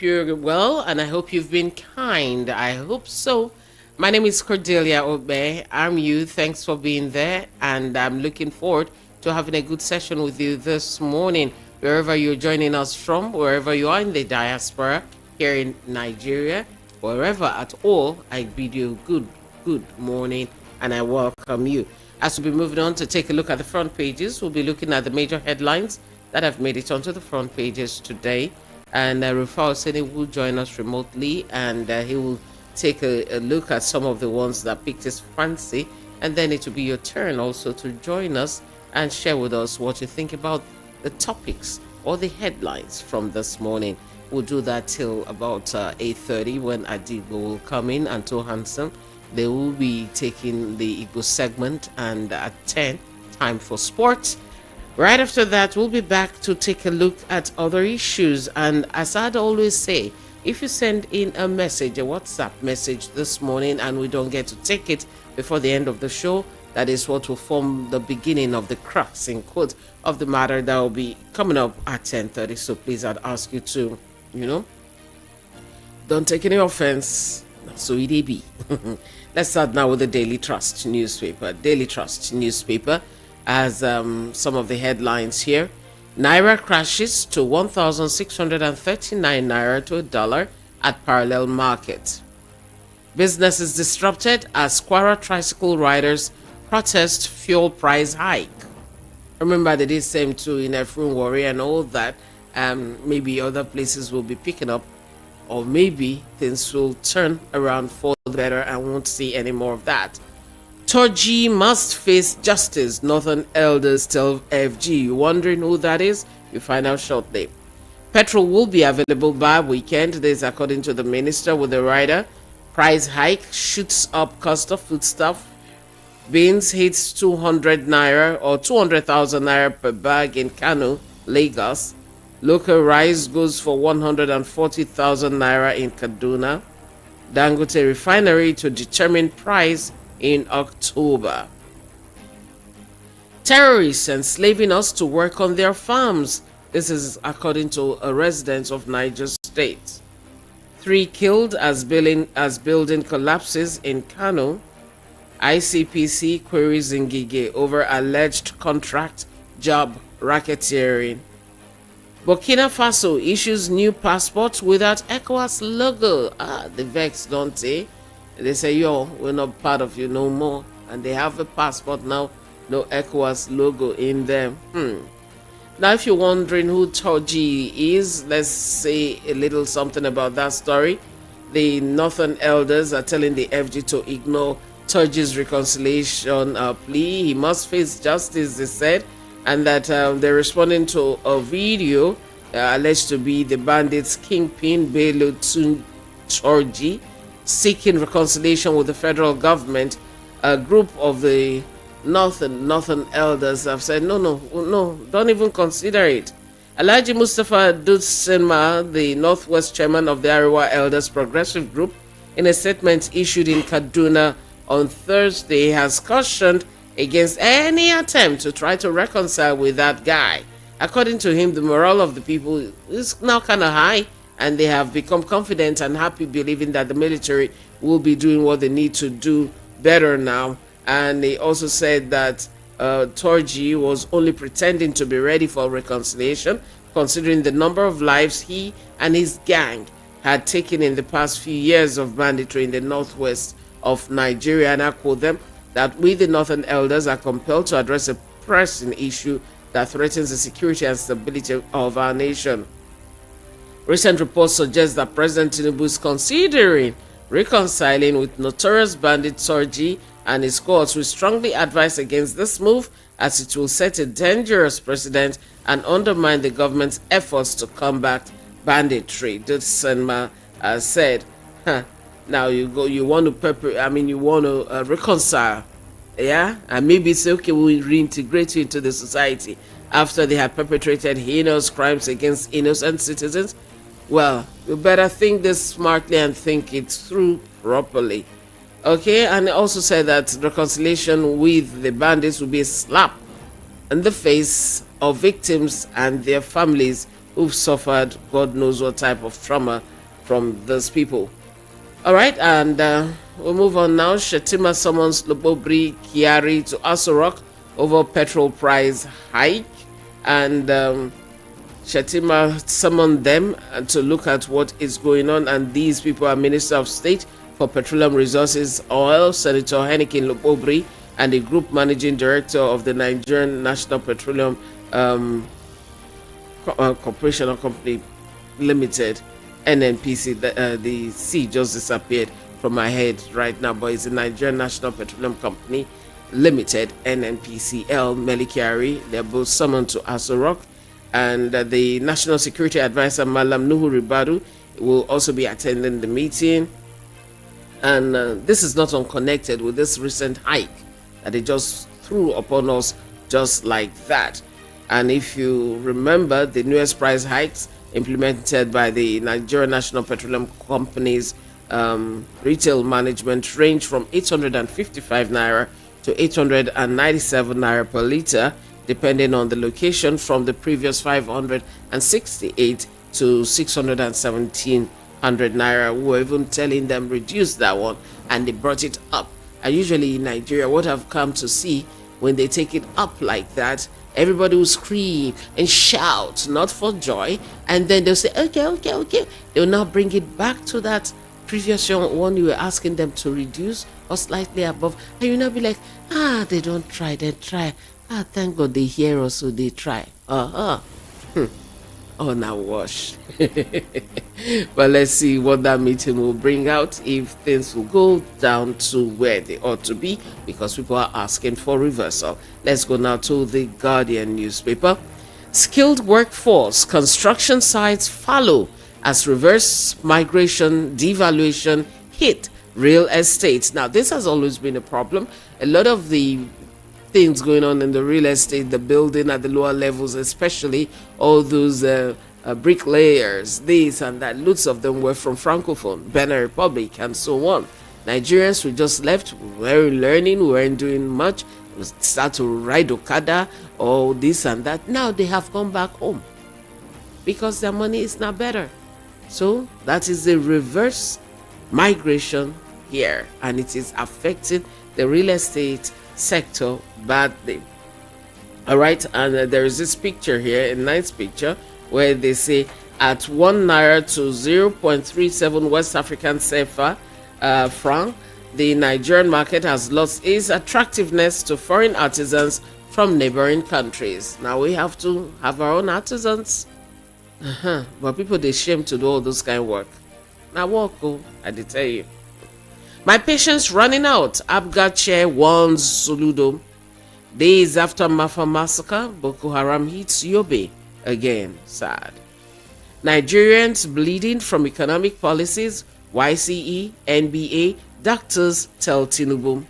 You're well, and I hope you've been kind. I hope so. My name is Cordelia Obe. I'm you. Thanks for being there, and I'm looking forward to having a good session with you this morning, wherever you're joining us from, wherever you are in the diaspora, here in Nigeria, wherever at all. I bid you good morning, and I welcome you. As we'll be moving on to take a look at the front pages, we'll be looking at the major headlines that have made it onto the front pages today. And Rufai Oseni will join us remotely, and he will take a look at some of the ones that picked his fancy. And then it will be your turn also to join us and share with us what you think about the topics or the headlines from this morning. We'll do that till about 8:30 when Adigo will come in, and to Handsome. They will be taking the Igbo segment, and at 10, time for sports. Right after that, we'll be back to take a look at other issues. And as I'd always say, if you send in a message, a WhatsApp message this morning, and we don't get to take it before the end of the show, that is what will form the beginning of the crux, in quote, of the matter that will be coming up at 10:30. So please, I'd ask you to, don't take any offense. So it be. Let's start now with the Daily Trust newspaper. Daily Trust newspaper, as some of the headlines here. Naira crashes to 1,639 naira to a dollar at parallel market. Business is disrupted as Kwara tricycle riders protest fuel price hike. Remember, they did same too in Efrun Warri and all that. Maybe other places will be picking up, or maybe things will turn around for the better and won't see any more of that. Torji must face justice, Northern elders tell FG. You wondering who that is? You find out shortly. Petrol will be available by weekend. This according to the minister with the rider. Price hike shoots up cost of foodstuff. Beans hits 200 naira or 200,000 naira per bag in Kano, Lagos. Local rice goes for 140,000 naira in Kaduna. Dangote Refinery to determine price in October. Terrorists enslaving us to work on their farms. This is according to a resident of Niger State. 3 killed as building collapses in Kano. ICPC queries in Gige over alleged contract job racketeering. Burkina Faso issues new passport without ECOWAS logo. The vex, don't they? They say, yo, we're not part of you no more. And they have a passport now, no ECOWAS logo in them. Now, if you're wondering who Torji is, let's say a little something about that story. The Northern elders are telling the FG to ignore Torji's reconciliation plea. He must face justice, they said. And that they're responding to a video alleged to be the bandits' kingpin, Bello Torji, seeking reconciliation with the federal government. A group of the northern elders have said, no, don't even consider it. Alhaji Mustafa Dutsenma, the Northwest chairman of the Ariwa Elders Progressive Group, in a statement issued in Kaduna on Thursday, has cautioned against any attempt to try to reconcile with that guy. According to him, the morale of the people is now kind of high, and they have become confident and happy, believing that the military will be doing what they need to do better now. And he also said that Torji was only pretending to be ready for reconciliation, considering the number of lives he and his gang had taken in the past few years of banditry in the northwest of Nigeria. And I quote them, that we, the Northern elders, are compelled to address a pressing issue that threatens the security and stability of our nation. Recent reports suggest that President Tinubu is considering reconciling with notorious bandit Torji and his cohorts. We strongly advise against this move, as it will set a dangerous precedent and undermine the government's efforts to combat banditry. Dutsenma said, now you want to reconcile, yeah, and maybe it's okay, we'll reintegrate you into the society after they have perpetrated heinous crimes against innocent citizens. Well, you better think this smartly and think it through properly. Okay, and also said that reconciliation with the bandits will be a slap in the face of victims and their families who've suffered God knows what type of trauma from those people. All right, and we'll move on now. Shetima summons Lobobri Kiari to Aso Rock over petrol price hike, and Shetima summoned them to look at what is going on, and these people are Minister of State for Petroleum Resources Oil, Senator Henikin Lobobri, and the Group Managing Director of the Nigerian National Petroleum Corporation or Company Limited, NNPC. The C just disappeared from my head right now, but it's the Nigerian National Petroleum Company Limited, NNPCL, Melikiari. They're both summoned to Aso Rock, and the National Security Advisor Malam Nuhu Ribadu will also be attending the meeting. And this is not unconnected with this recent hike that they just threw upon us just like that. And if you remember, the newest price hikes implemented by the Nigerian National Petroleum Company's retail management range from 855 naira to 897 naira per liter, depending on the location, from the previous 568 to 61700 naira. We were even telling them reduce that one, and they brought it up. And usually in Nigeria, what I've come to see, when they take it up like that, everybody will scream and shout, not for joy, and then they'll say, okay. They'll now bring it back to that previous one you were asking them to reduce or slightly above, and you'll now be like, they don't try, they try. Thank God they hear us, so they try. Oh, now wash. But let's see what that meeting will bring out, if things will go down to where they ought to be, because people are asking for reversal. Let's go now to the Guardian newspaper. Skilled workforce, construction sites follow as reverse migration devaluation hit real estate. Now, this has always been a problem. A lot of the things going on in the real estate, the building at the lower levels, especially all those bricklayers, this and that, lots of them were from Francophone, Benin Republic, and so on. Nigerians, we just left, we weren't learning, we weren't doing much, we start to ride Okada, or this and that. Now they have come back home because their money is now better. So that is the reverse migration here, and it is affecting the real estate sector badly. All right, and there is this picture here, a nice picture, where they say at 1 naira to 0.37 West African CFA franc, the Nigerian market has lost its attractiveness to foreign artisans from neighboring countries. Now we have to have our own artisans, but people, they shame to do all those kind of work. Now walk, I did tell you. My patience running out. Abga chair warns Soludo. Days after Mafa massacre, Boko Haram hits Yobe again. Sad. Nigerians bleeding from economic policies. YCE, NBA, doctors tell Tinubu.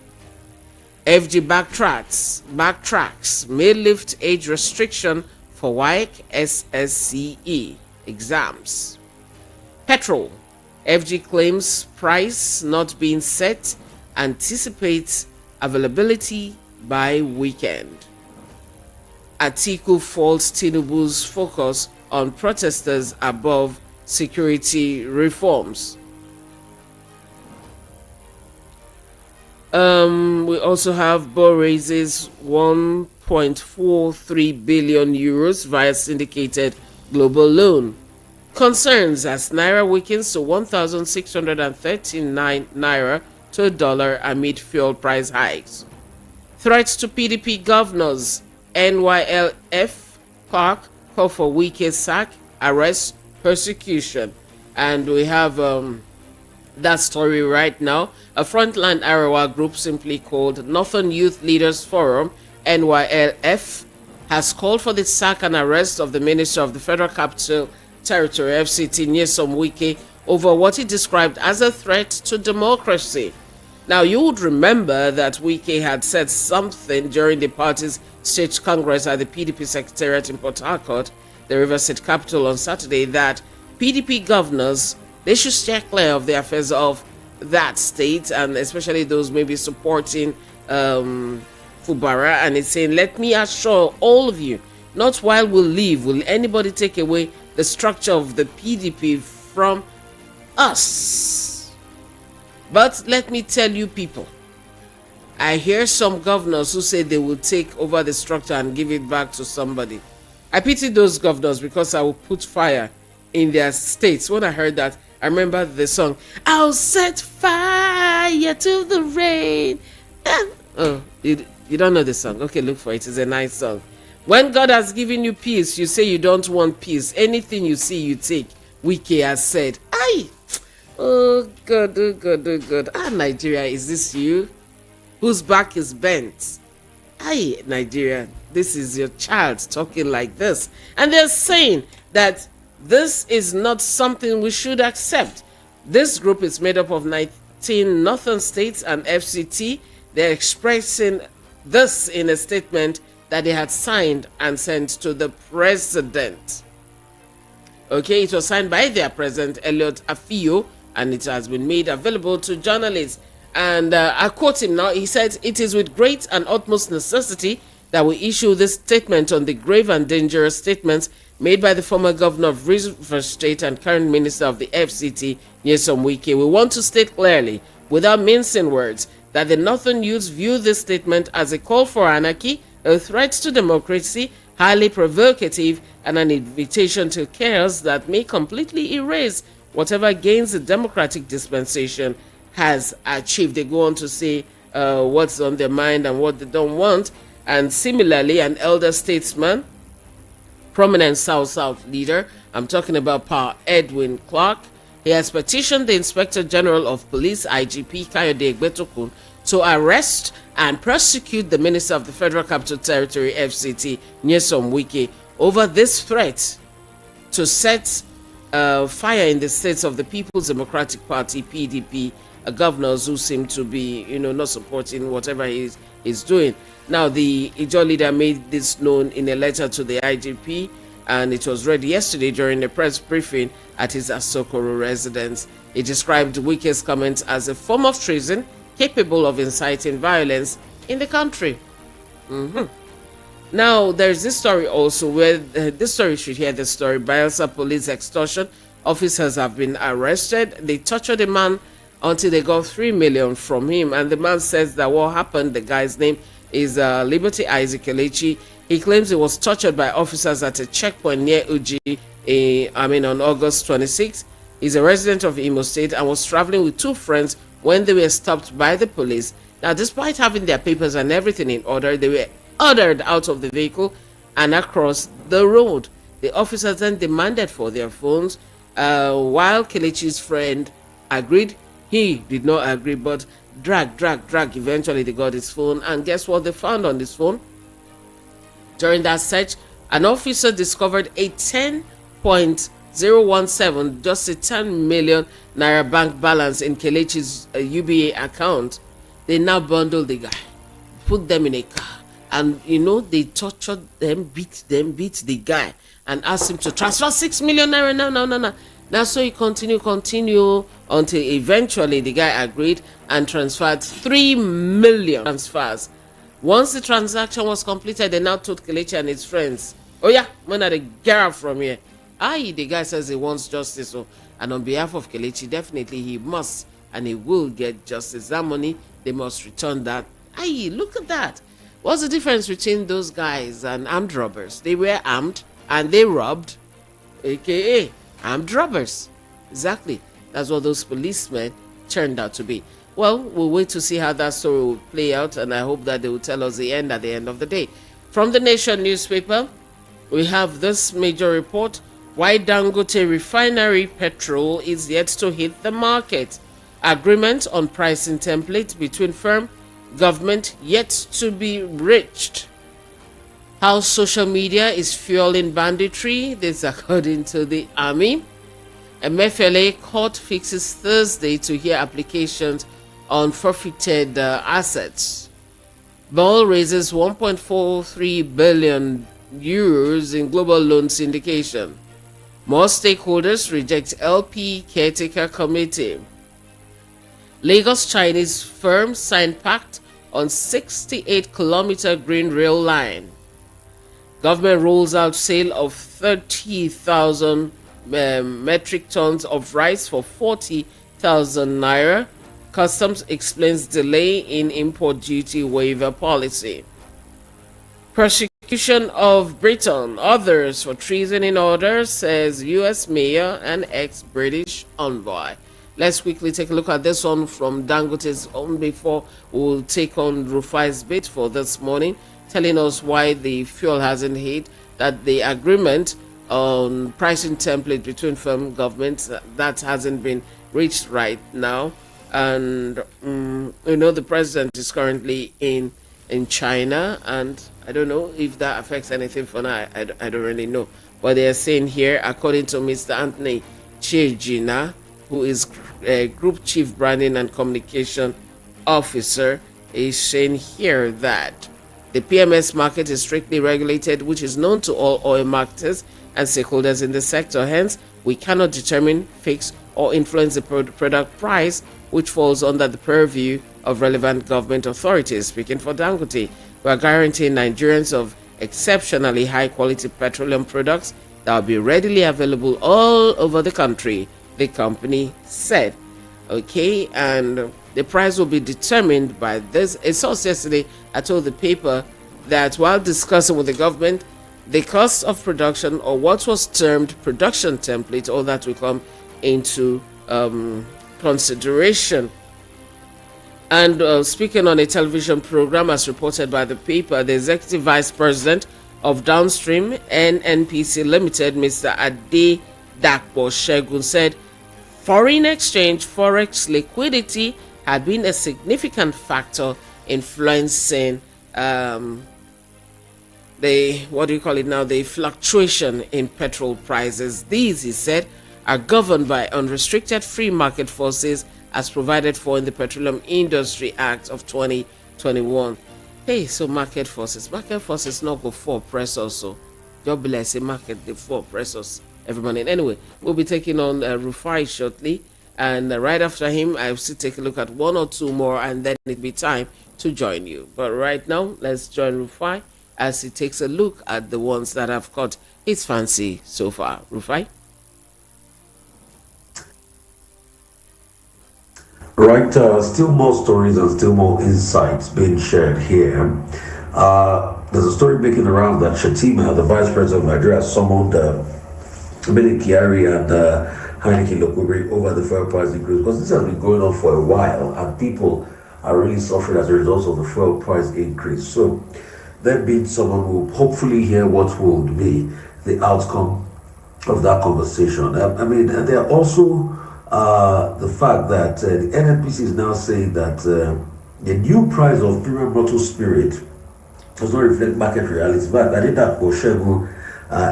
FG backtracks. May lift age restriction for Wike SSCE exams. Petrol. FG claims price not being set, anticipates availability by weekend. Atiku faults Tinubu's focus on protesters above security reforms. We also have Bo raises 1.43 billion euros via syndicated global loan. Concerns as Naira weakens to 1,639 Naira to a dollar amid fuel price hikes. Threats to PDP governors. NYLF Park call for Wike sack, arrest, persecution. And we have that story right now. A frontline Arawa group simply called Northern Youth Leaders Forum, NYLF, has called for the sack and arrest of the Minister of the Federal Capital Territory, FCT, Nyesom Wike, over what he described as a threat to democracy. Now, you would remember that Wike had said something during the party's state congress at the PDP Secretariat in Port Harcourt, the River State capital, on Saturday, that PDP governors, they should steer clear of the affairs of that state, and especially those maybe supporting Fubara. And it's saying, let me assure all of you, not while we live will anybody take away the structure of the PDP from us. But let me tell you people, I hear some governors who say they will take over the structure and give it back to somebody. I pity those governors because I will put fire in their states. When I heard that, I remember the song, I'll set fire to the rain. Oh, you don't know the song? Okay, look for it. It's a nice song. When God has given you peace, you say you don't want peace. Anything you see, you take. Wike has said, aye. Oh, God, oh, God, oh, God. Ah, Nigeria, is this you? Whose back is bent? Aye, Nigeria, this is your child talking like this. And they're saying that this is not something we should accept. This group is made up of 19 northern states and FCT. They're expressing this in a statement that they had signed and sent to the president. Okay, it was signed by their president, Elliot Afio, and it has been made available to journalists. And I quote him now. He said, "It is with great and utmost necessity that we issue this statement on the grave and dangerous statements made by the former governor of Rivers State and current minister of the FCT, Nyesom Wike. We want to state clearly, without mincing words, that the Northern youths view this statement as a call for anarchy, a threat to democracy, highly provocative, and an invitation to chaos that may completely erase whatever gains the democratic dispensation has achieved." They go on to say what's on their mind and what they don't want. And similarly, an elder statesman, prominent South-South leader, I'm talking about Edwin Clark, he has petitioned the Inspector General of Police, IGP Kayode Egbetokun, to arrest and prosecute the Minister of the Federal Capital Territory, FCT, Nyesom Wike, over this threat to set fire in the states of the People's Democratic Party, PDP, governors who seem to be, not supporting whatever he's doing. Now, the Ijaw leader made this known in a letter to the IGP, and it was read yesterday during a press briefing at his Asokoro residence. He described Wike's comments as a form of treason capable of inciting violence in the country. Now, there's this story also where this story, you should hear the story. Bayelsa police extortion officers have been arrested. They tortured a man until they got 3 million from him, and the man says that what happened, the guy's name is Liberty Isaac Kelechi. He claims he was tortured by officers at a checkpoint near Uji on August 26th. He's a resident of Imo State and was traveling with 2 friends when they were stopped by the police. Now, despite having their papers and everything in order, they were ordered out of the vehicle and across the road. The officers then demanded for their phones. While Kelechi's friend agreed, he did not agree, but drag. Eventually, they got his phone, and guess what they found on his phone? During that search, an officer discovered a 10.017, just a 10 million naira bank balance in Kelechi's UBA account. They now bundled the guy, put them in a car, and they tortured them, beat the guy, and asked him to transfer 6 million naira. No. Now, so he continue until eventually the guy agreed and transferred 3 million transfers. Once the transaction was completed, they now told Kelechi and his friends, "Oh yeah, when are they get out from here?" The guy says he wants justice, and on behalf of Kelechi, definitely he must and he will get justice. That money, they must return that. Look at that. What's the difference between those guys and armed robbers? They were armed and they robbed, aka armed robbers. Exactly. That's what those policemen turned out to be. Well, we'll wait to see how that story will play out, and I hope that they will tell us the end at the end of the day. From the Nation newspaper, we have this major report: why Dangote Refinery petrol is yet to hit the market. Agreement on pricing template between firm, government yet to be reached. How social media is fueling banditry, this according to the army. Emefiele court fixes Thursday to hear applications on forfeited assets. Ball raises 1.43 billion euros in global loan syndication. More stakeholders reject LP caretaker committee. Lagos Chinese firm signed pact on 68-kilometer green rail line. Government rolls out sale of 30,000 metric tons of rice for 40,000 naira. Customs explains delay in import duty waiver policy. Prosecution of Britain, others for treason in order, says US mayor and ex-British envoy. Let's quickly take a look at this one from Dangote's own before we'll take on Rufai's bit for this morning, telling us why the fuel hasn't hit, that the agreement on pricing template between firm governments that hasn't been reached right now. And the president is currently in China, and I don't know if that affects anything for now. I don't really know. But they are saying here, according to Mr. Anthony Chejina, who is Group Chief Branding and Communication Officer, is saying here that the PMS market is strictly regulated, which is known to all oil marketers and stakeholders in the sector. Hence, we cannot determine, fix, or influence the product price, which falls under the purview of relevant government authorities. Speaking for Dangote, we are guaranteeing Nigerians of exceptionally high quality petroleum products that will be readily available all over the country, the company said. Okay, and the price will be determined by this. A source yesterday, I told the paper that while discussing with the government, the cost of production, or what was termed production template, all that will come into consideration. And speaking on a television program, as reported by the paper, the executive vice president of Downstream NNPC Limited, Mr. Ade Dakpo Shegun, said foreign exchange, forex liquidity had been a significant factor influencing the fluctuation in petrol prices. These, he said, are governed by unrestricted free market forces as provided for in the Petroleum Industry Act of 2021. Hey, so market forces not go for press also. God bless the market, the for press us every morning. Anyway, we'll be taking on Rufai shortly, and right after him, I'll still take a look at one or two more, and then it'll be time to join you. But right now, let's join Rufai as he takes a look at the ones that have caught his fancy so far. Rufai? Right, still more stories and still more insights being shared here. There's a story making around that Shatima, the vice president of Nigeria, summoned Billy Kiari and Heineken Lokubri over the fuel price increase, because this has been going on for a while and people are really suffering as a result of the fuel price increase. So there being someone who will hopefully hear what will be the outcome of that conversation. There are also the fact that the NNPC is now saying that the new price of premium bottled spirit does not reflect market reality. In fact, Adida Oshegu,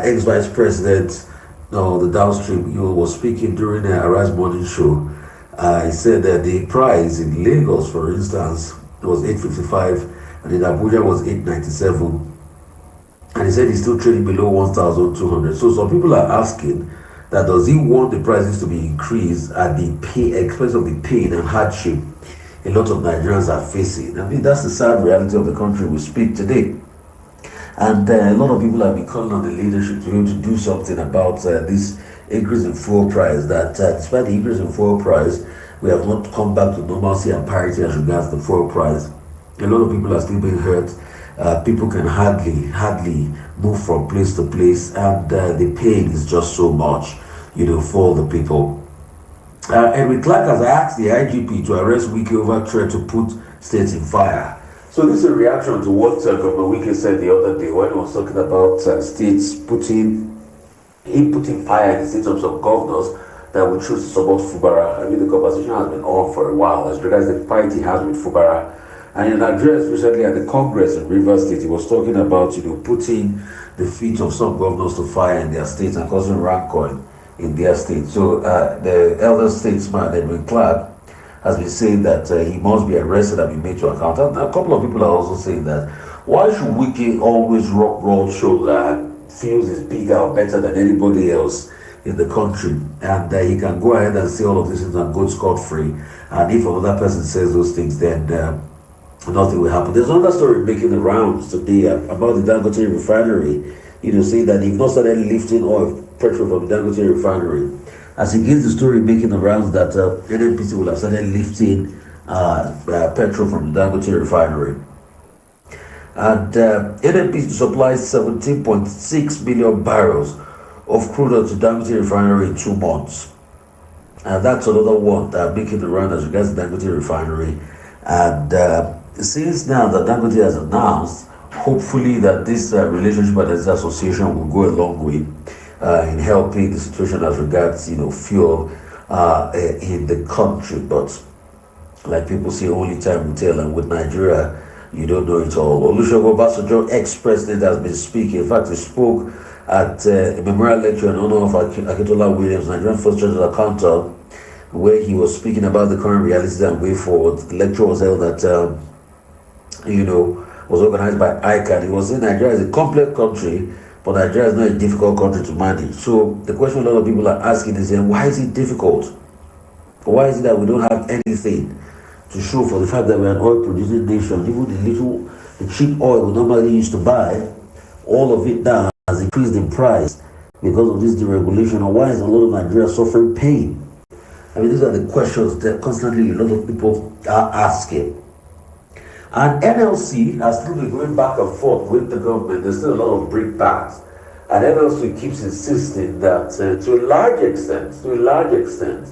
ex-vice president of the Downstream, was speaking during a Arise Morning Show. He said that the price in Lagos, for instance, was 855, and in Abuja was 897. And he said he's still trading below 1,200. So some people are asking that does he want the prices to be increased at the expense of the pain and hardship a lot of Nigerians are facing? I mean, that's the sad reality of the country we speak today. And a lot of people have been calling on the leadership to be able to do something about this increase in fuel price, that despite the increase in fuel price, we have not come back to normalcy and parity as regards the fuel price. A lot of people are still being hurt. People can hardly move from place to place, and the pain is just so much, for the people. Edwin Clark has asked the IGP to arrest Wike over threat to put states in fire. So this is a reaction to what Governor Wike said the other day when he was talking about states putting fire in the states of some governors that would choose to support Fubara. I mean, the conversation has been on for a while as regards the fight he has with Fubara. And in an address recently at the Congress in Rivers State, he was talking about, putting the feet of some governors to fire in their states and causing rancor in their state. So the elder statesman, Edwin Clark, has been saying that he must be arrested and be made to account. And a couple of people are also saying that, why should Wike always rock broad shoulder and feels is bigger or better than anybody else in the country? And he can go ahead and say all of these things and go scot-free. And if another person says those things, then nothing will happen. There's another story making the rounds today about the Dangote Refinery. saying that they've not started lifting oil, petrol from the Dangote Refinery. As against the story making the rounds that NNPC will have started lifting petrol from the Dangote Refinery. And NNPC supplies 17.6 million barrels of crude oil to Dangote Refinery in 2 months. And that's another one that making the round as regards Dangote Refinery. And since now that Dangote has announced, hopefully that this relationship and this association will go a long way in helping the situation as regards, fuel in the country. But like people say, only time will tell. And with Nigeria, you don't know it all. Olusegun Obasanjo, ex-president, has been speaking. In fact, he spoke at a memorial lecture in honor of Akintola Williams, Nigerian first chartered accountant, where he was speaking about the current realities and way forward. The lecture was held at, was organized by Wike. He was saying Nigeria is a complex country, but Nigeria is not a difficult country to manage. So the question a lot of people are asking is, why is it difficult? Why is it that we don't have anything to show for the fact that we're an oil producing nation? Even the cheap oil we normally used to buy, all of it now has increased in price because of this deregulation. And why is a lot of Nigeria suffering pain? I mean, these are the questions that constantly a lot of people are asking. And NLC has still been going back and forth with the government. There's still a lot of brickbats. And NLC keeps insisting that to a large extent,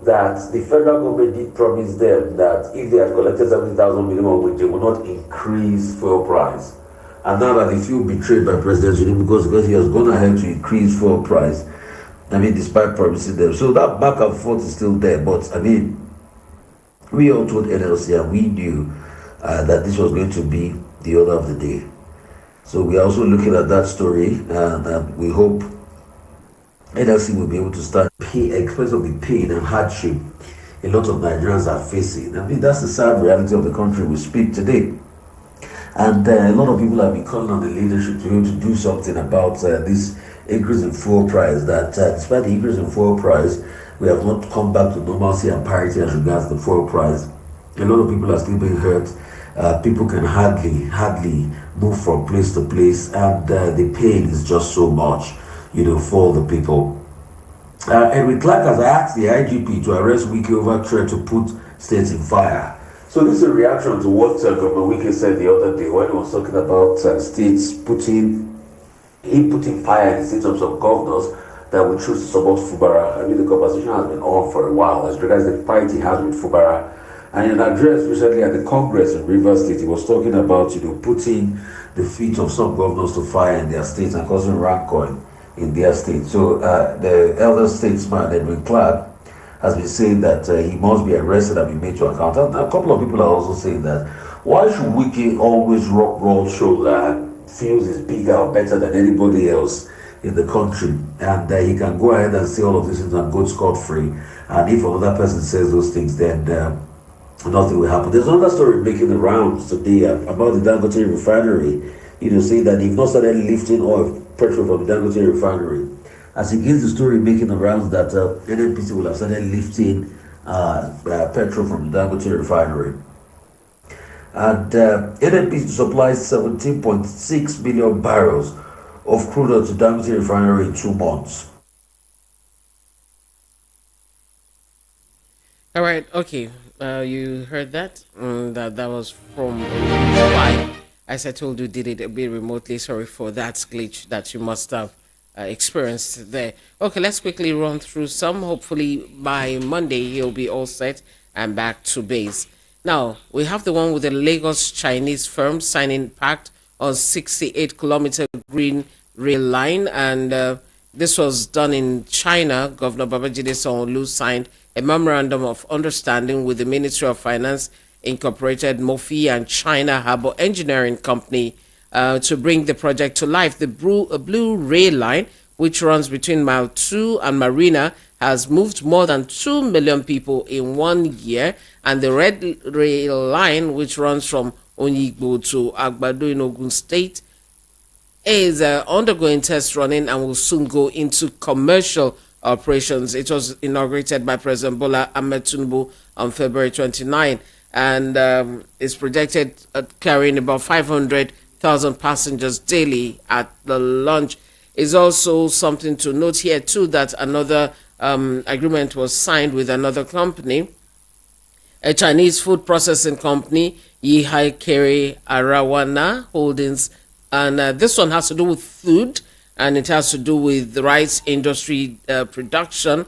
that the federal government did promise them that if they had collected 70,000 minimum wage, they would not increase fuel price. And now that they feel betrayed by President Tinubu because he has gone ahead to increase fuel price, despite promising them. So that back and forth is still there. But we all told NLC and we knew that this was going to be the order of the day. So we are also looking at that story, and we hope NLC will be able to start pay expense of the pain and hardship a lot of Nigerians are facing. That's the sad reality of the country we speak today. And a lot of people have been calling on the leadership to be able to do something about this increase in fuel price. That despite the increase in fuel price, we have not come back to normalcy and parity as regards the fuel price. A lot of people are still being hurt. People can hardly move from place to place, and the pain is just so much, for the people. Edwin Clark has asked the IGP to arrest Wike over threat to put states in fire. So this is a reaction to what Governor Wike said the other day when he was talking about states putting fire in the states of some governors that would choose to support Fubara. The conversation has been on for a while as regards the fight he has with Fubara. And in an address recently at the Congress in Rivers State, he was talking about putting the feet of some governors to fire in their states and causing rancor in their state. So the elder statesman Edwin Clark has been saying that he must be arrested and be made to account. And a couple of people are also saying that why should Wike always roll shoulder and feels is bigger or better than anybody else in the country, and he can go ahead and say all of these things and go scot-free. And if another person says those things, then nothing will happen. There's another story making the rounds today about the Dangote Refinery, saying that they've not started lifting oil, petrol from the Dangote Refinery. As against the story making the rounds that NNPC will have started lifting petrol from the Dangote Refinery. And NNPC supplies 17.6 million barrels of crude oil to Dangote Refinery in 2 months. All right, okay. You heard that? That was from Wike. As I told you, did it a bit remotely. Sorry for that glitch that you must have experienced there. Okay, let's quickly run through some. Hopefully by Monday he'll be all set and back to base. Now, we have the one with the Lagos Chinese firm signing pact on 68-kilometer green rail line, and this was done in China. Governor Babajide Sanwo-Olu signed a memorandum of understanding with the Ministry of Finance, Incorporated, Mofi, and China Harbour Engineering Company to bring the project to life. The blue rail line, which runs between Mile 2 and Marina, has moved more than 2 million people in 1 year, and the red rail line, which runs from Onyigbo to Agbado in Ogun State, is undergoing test running and will soon go into commercial operations. It was inaugurated by President Bola Ahmed Tinubu on February 29, and is projected at carrying about 500,000 thousand passengers daily at the launch. Is also something to note here too that another agreement was signed with another company, a Chinese food processing company, Yihai Kere Arawana Holdings, and this one has to do with food, and it has to do with the rice industry production.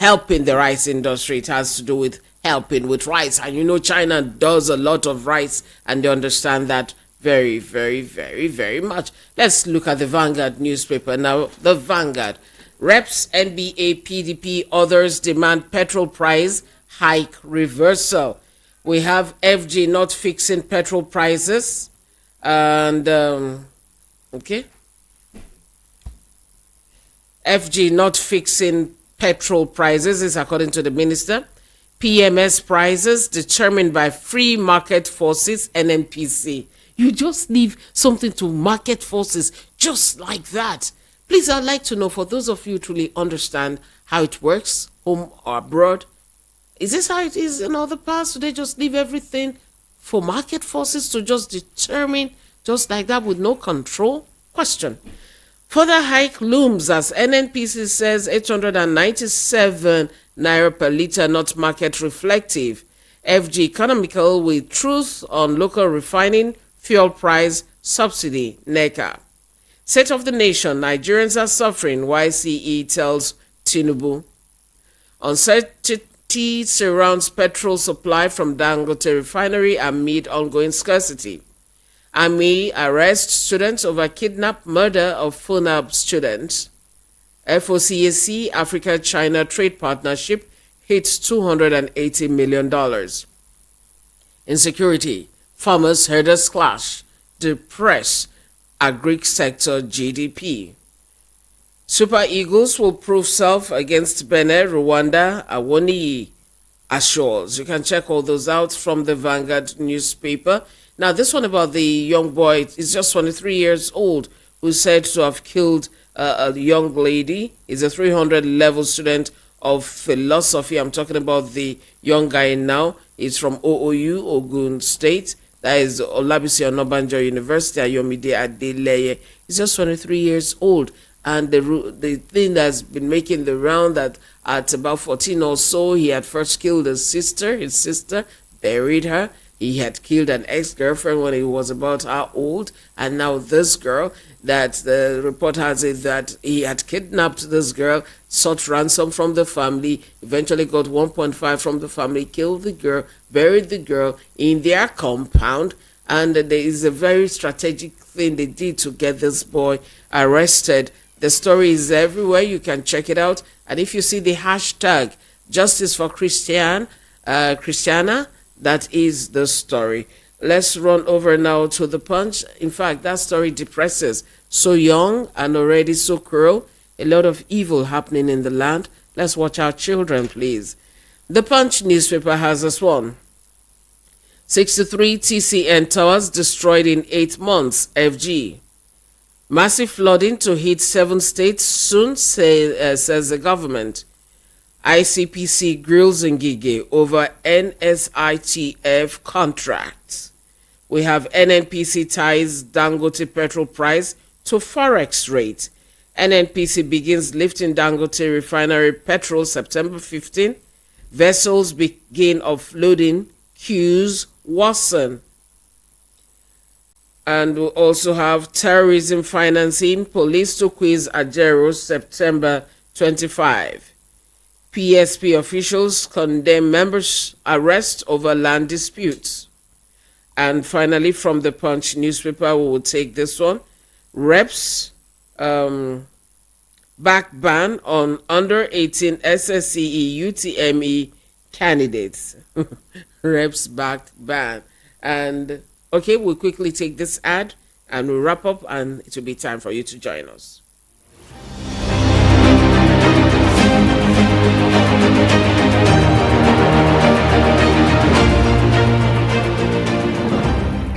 Helping the rice industry. It has to do with helping with rice, and you know China does a lot of rice, and they understand that very, very, very, very much. Let's look at the Vanguard newspaper now. The Vanguard. Reps, NBA, PDP, others demand petrol price hike reversal. We have FG not fixing petrol prices. And, FG not fixing petrol prices is according to the minister. PMS prices determined by free market forces, NNPC. You just leave something to market forces just like that. Please, I'd like to know, for those of you who truly understand how it works, home or abroad, is this how it is in other parts? Do they just leave everything for market forces to just determine just like that with no control? Question. Further hike looms as NNPC says 897 naira per litre not market reflective. FG Economical with truth on local refining, fuel price, subsidy, NECA. State of the nation, Nigerians are suffering, YCE tells Tinubu. Uncertainty surrounds petrol supply from Dangote Refinery amid ongoing scarcity. Army arrests students over kidnap murder of FUNAB students. FOCAC Africa-China Trade Partnership hits $280 million. Insecurity. Farmers herders clash, depress agri sector GDP. Super Eagles will prove self against Benin, Rwanda, Awoniyi assures. You can check all those out from the Vanguard newspaper. Now, this one about the young boy is just 23 years old who's said to have killed a young lady. He's a 300 level student of philosophy. I'm talking about the young guy now. He's from OOU, Ogun State. That is Olabisi Onabanjo University, Ayomide Adeleye. He's just 23 years old. And the thing that's been making the round that at about 14 or so, he had first killed his sister, buried her. He had killed an ex-girlfriend when he was about how old. And now this girl, that the report has it that he had kidnapped this girl, sought ransom from the family, eventually got 1.5 from the family, killed the girl, buried the girl in their compound. And there is a very strategic thing they did to get this boy arrested. The story is everywhere. You can check it out. And if you see the hashtag Justice for Christiana, that is the story. Let's run over now to the Punch. In fact, that story depresses. So young and already so cruel. A lot of evil happening in the land. Let's watch our children, please. The Punch newspaper has this one. 63 TCN towers destroyed in 8 months. FG. Massive flooding to hit 7 states soon, says the government. ICPC grills Ngige over NSITF contracts. We have NNPC ties Dangote petrol price to forex rate. NNPC begins lifting Dangote Refinery petrol September 15. Vessels begin offloading. Queues worsen. And we also have terrorism financing. Police to quiz Ajero September 25. PSP officials condemn members' arrest over land disputes. And finally, from the Punch newspaper, we will take this one. Reps back ban on under 18 SSCE UTME candidates. Reps back ban. And okay, we'll quickly take this ad and we'll wrap up, and it will be time for you to join us.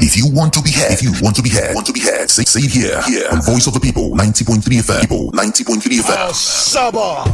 If you want to be heard, say it here on Voice of the People, 90.3 FM. People, 90.3 FM. Saba.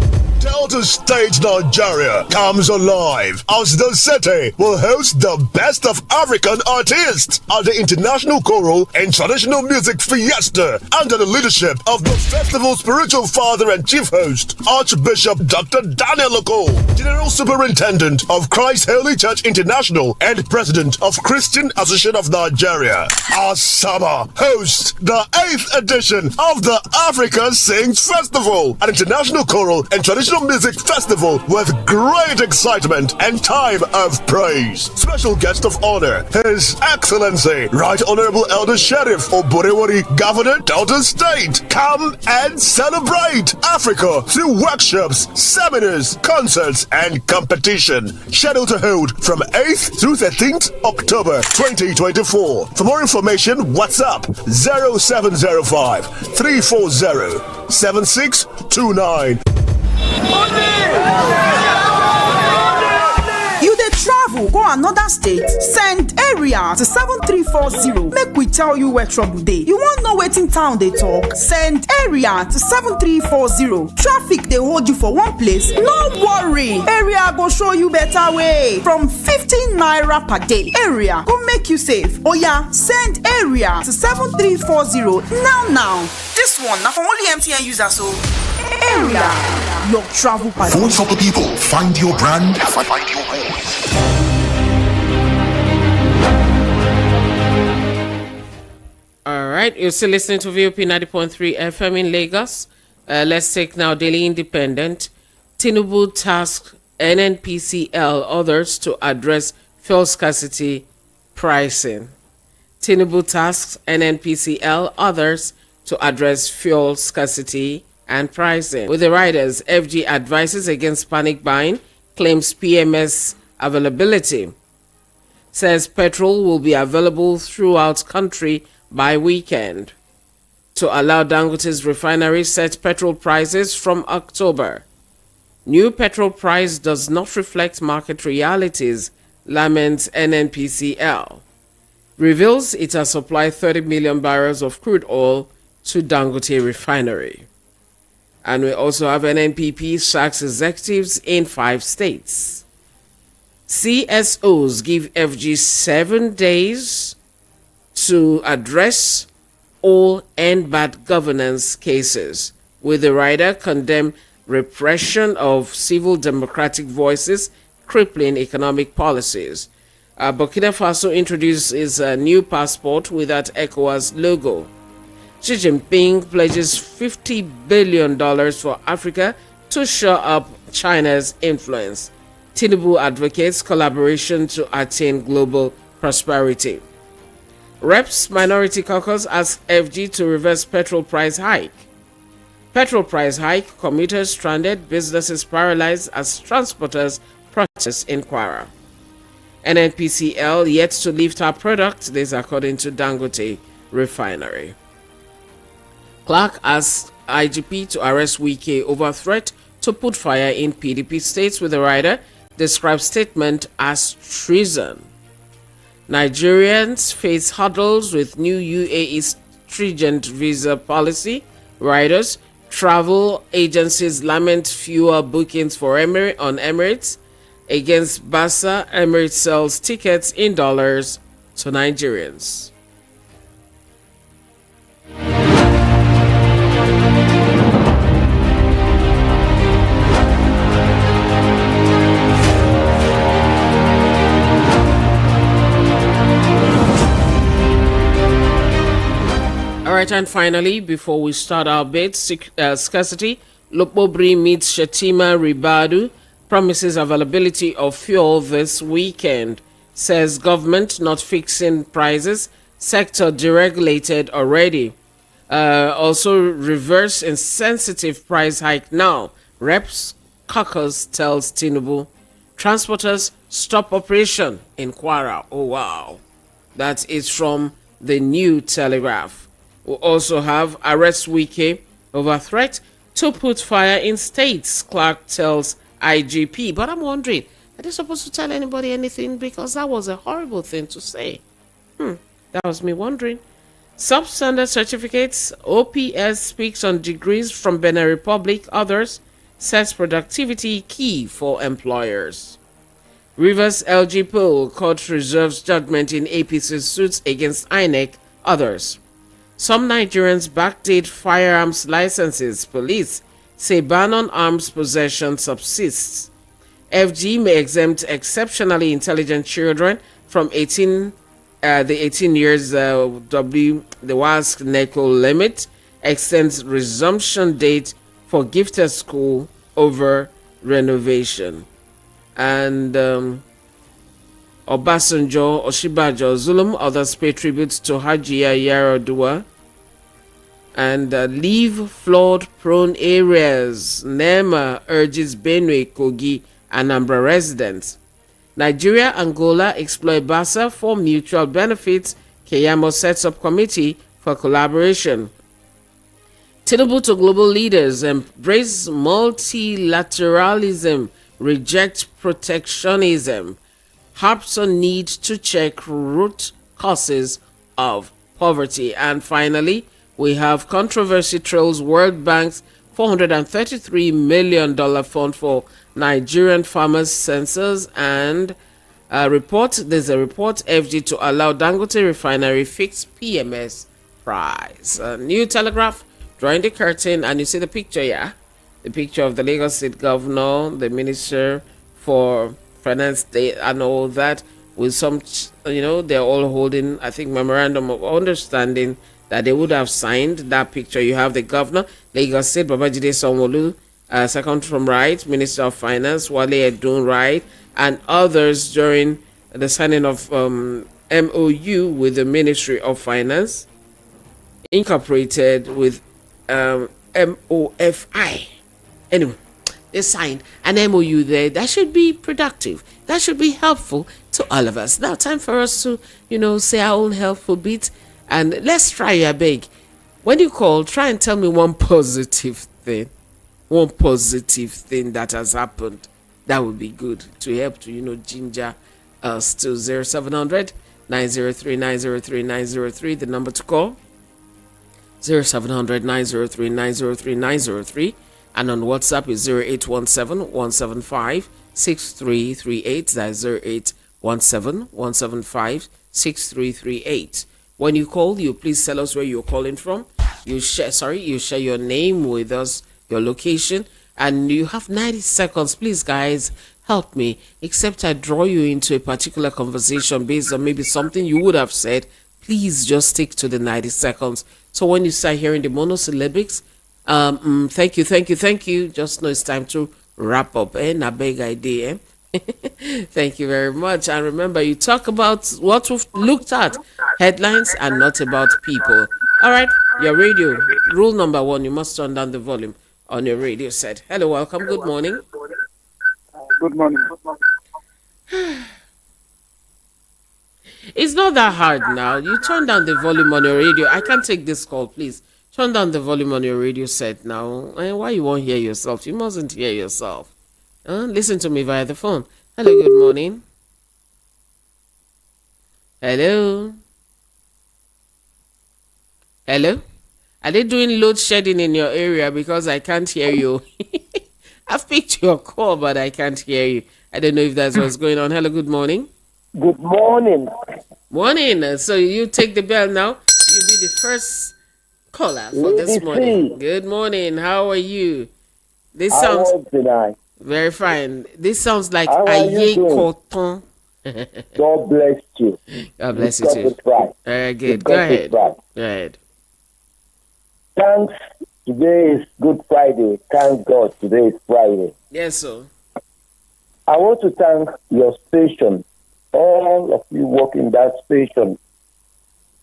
Delta State, Nigeria comes alive as the city will host the best of African artists at the International Choral and Traditional Music Fiesta under the leadership of the festival's spiritual father and chief host, Archbishop Dr. Daniel Oko, General Superintendent of Christ Holy Church International and President of Christian Association of Nigeria. Asaba hosts the 8th edition of the Africa Sings Festival, an international choral and traditional music festival with great excitement and time of praise. Special guest of honor, His Excellency Right Honorable Elder Sheriff Oborewari, Governor, Delta State. Come and celebrate Africa through workshops, seminars, concerts, and competition. Scheduled to hold from 8th through 13th October 2024. For more information, WhatsApp 0705 340 7629. You dey travel go another state, send area to 7340. Make we tell you where trouble dey. You wan know wetin town dey talk? Send area to 7340. Traffic dey hold you for one place? No worry, area go show you better way. From 15 naira per day, area go make you safe. Oya, send area to 7340 now. This one na for only MTN users o. Area, your travel partner. Voice of the people. Find your brand. Find your voice. All right, you're still listening to VOP 90.3 FM in Lagos. Let's take now Daily Independent. Tinubu tasked NNPCL others to address fuel scarcity pricing. Tinubu tasks NNPCL others to address fuel scarcity and pricing. With the riders, FG advises against panic buying, claims PMS availability. Says petrol will be available throughout country by weekend. To allow Dangote's refinery set petrol prices from October. New petrol price does not reflect market realities, laments NNPCL. Reveals it has supplied 30 million barrels of crude oil to Dangote Refinery. And we also have NNPP sacks executives in 5 states. CSOs give FG 7 days to address all and bad governance cases, with the rider condemn repression of civil democratic voices crippling economic policies. Burkina Faso introduces a new passport with that ECOWAS logo. Xi Jinping pledges $50 billion for Africa to shore up China's influence. Tinubu advocates collaboration to attain global prosperity. Reps Minority Caucus asks FG to reverse petrol price hike. Petrol price hike, commuters stranded, businesses paralyzed as transporters protest in Kwara. NNPCL yet to lift our product, this according to Dangote Refinery. Clark asks IGP to arrest Wike over threat to put fire in PDP states, with the rider describes statement as treason. Nigerians face hurdles with new UAE stringent visa policy. Riders, travel agencies lament fewer bookings for Emirates. Against Basa, Emirates sells tickets in dollars to Nigerians. All right, and finally, before we start our bid, scarcity, Lopobri meets Shetima Ribadu, promises availability of fuel this weekend, says government not fixing prices, sector deregulated already. Also reverse insensitive price hike now. Reps Caucus tells Tinubu. Transporters stop operation in Kwara. Oh wow. That is from the New Telegraph. We also have arrest Wike over threat to put fire in states, Clark tells IGP. But I'm wondering, are they supposed to tell anybody anything? Because that was a horrible thing to say. That was me wondering. Substandard certificates, OPS speaks on degrees from Benin Republic, others. sets productivity key for employers. Rivers LG poll court reserves judgment in APC suits against INEC, others. Some Nigerians backdate firearms licenses. Police say ban on arms possession subsists. FG may exempt exceptionally intelligent children from the 18 years the WASC NECO limit, extends resumption date for gifted school over renovation. And Obasanjo, Oshibajo, Zulum, others pay tribute to Hajia Yaradua. And leave flood-prone areas. NEMA urges Benue, Kogi, Anambra residents. Nigeria, Angola exploit BASA for mutual benefits. Keyamo sets up committee for collaboration. Tinubu to global leaders: embrace multilateralism, reject protectionism. Harps on need to check root causes of poverty. And finally, we have controversy trails World Bank's $433 million fund for Nigerian farmers' census, and there's a report FG to allow Dangote Refinery fixed PMS price. New Telegraph drawing the curtain, and you see the picture, yeah? The picture of the Lagos State Governor, the Minister for Finance, and all that, with some, they're all holding, I think, memorandum of understanding that they would have signed. That picture, you have the governor, Lagos State, Babajide Sanwo-Olu, second from right, Minister of Finance, Wale Edun, right, and others during the signing of MOU with the Ministry of Finance, incorporated with MOFI. Anyway, they signed an MOU there that should be productive, that should be helpful to all of us. Now, time for us to, say our own helpful bit. And let's try, I beg. When you call, try and tell me one positive thing that has happened. That would be good to help to, ginger us to 0700 903 903 903, the number to call. 0700 903 903 903. And on WhatsApp is 0817 175 6338. That's 0817 175 6338. When you call, you please tell us where you're calling from. You share your name with us, your location, and you have 90 seconds. Please, guys, help me. Except I draw you into a particular conversation based on maybe something you would have said. Please just stick to the 90 seconds. So when you start hearing the monosyllabics, thank you. Just know it's time to wrap up. Na big idea. Thank you very much. And remember, you talk about what we've looked at, headlines, and not about people. All right, your radio. Rule number 1, you must turn down the volume on your radio set. Hello, welcome. Good morning. Good morning. It's not that hard now. You turn down the volume on your radio. I can't take this call, please. Turn down the volume on your radio set now. And why you won't hear yourself? You mustn't hear yourself. Listen to me via the phone. Hello, good morning. Hello. Hello. Are they doing load shedding in your area? Because I can't hear you. I've picked your call, but I can't hear you. I don't know if that's what's going on. Hello, good morning. Good morning. Morning. So you take the bell now. You'll be the first caller for this morning. Good morning. How are you? This sounds very fine. This sounds like Aye Cotton. God bless you. God bless you too. Very good. Go ahead. Go ahead. Thanks. Today is Good Friday. Thank God today is Friday. Yes, sir. I want to thank your station, all of you working that station,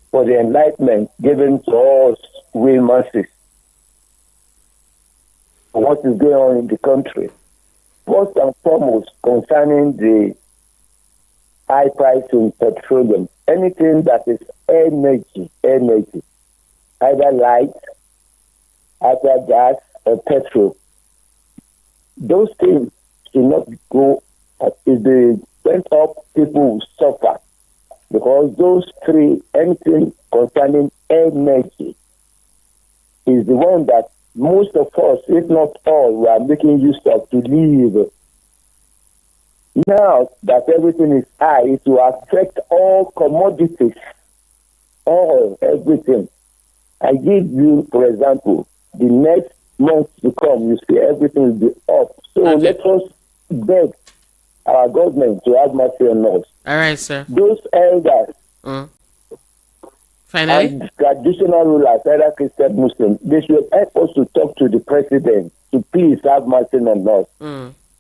for the enlightenment given to us, we masses, for what is going on in the country. First and foremost, concerning the high price in petroleum, anything that is energy, either light, either gas or petrol, those things should not go. If they went up, people will suffer, because those three, anything concerning energy, is the one that most of us, if not all, we are making use of to live. Now that everything is high, it will affect all commodities, everything. I give you, for example, the next month to come, you see everything will be up. So let us beg our government to have mercy on us. All right, sir. Those elders finally and traditional rulers, either Christian, Muslim, they should help us to talk to the president to please have mercy on us.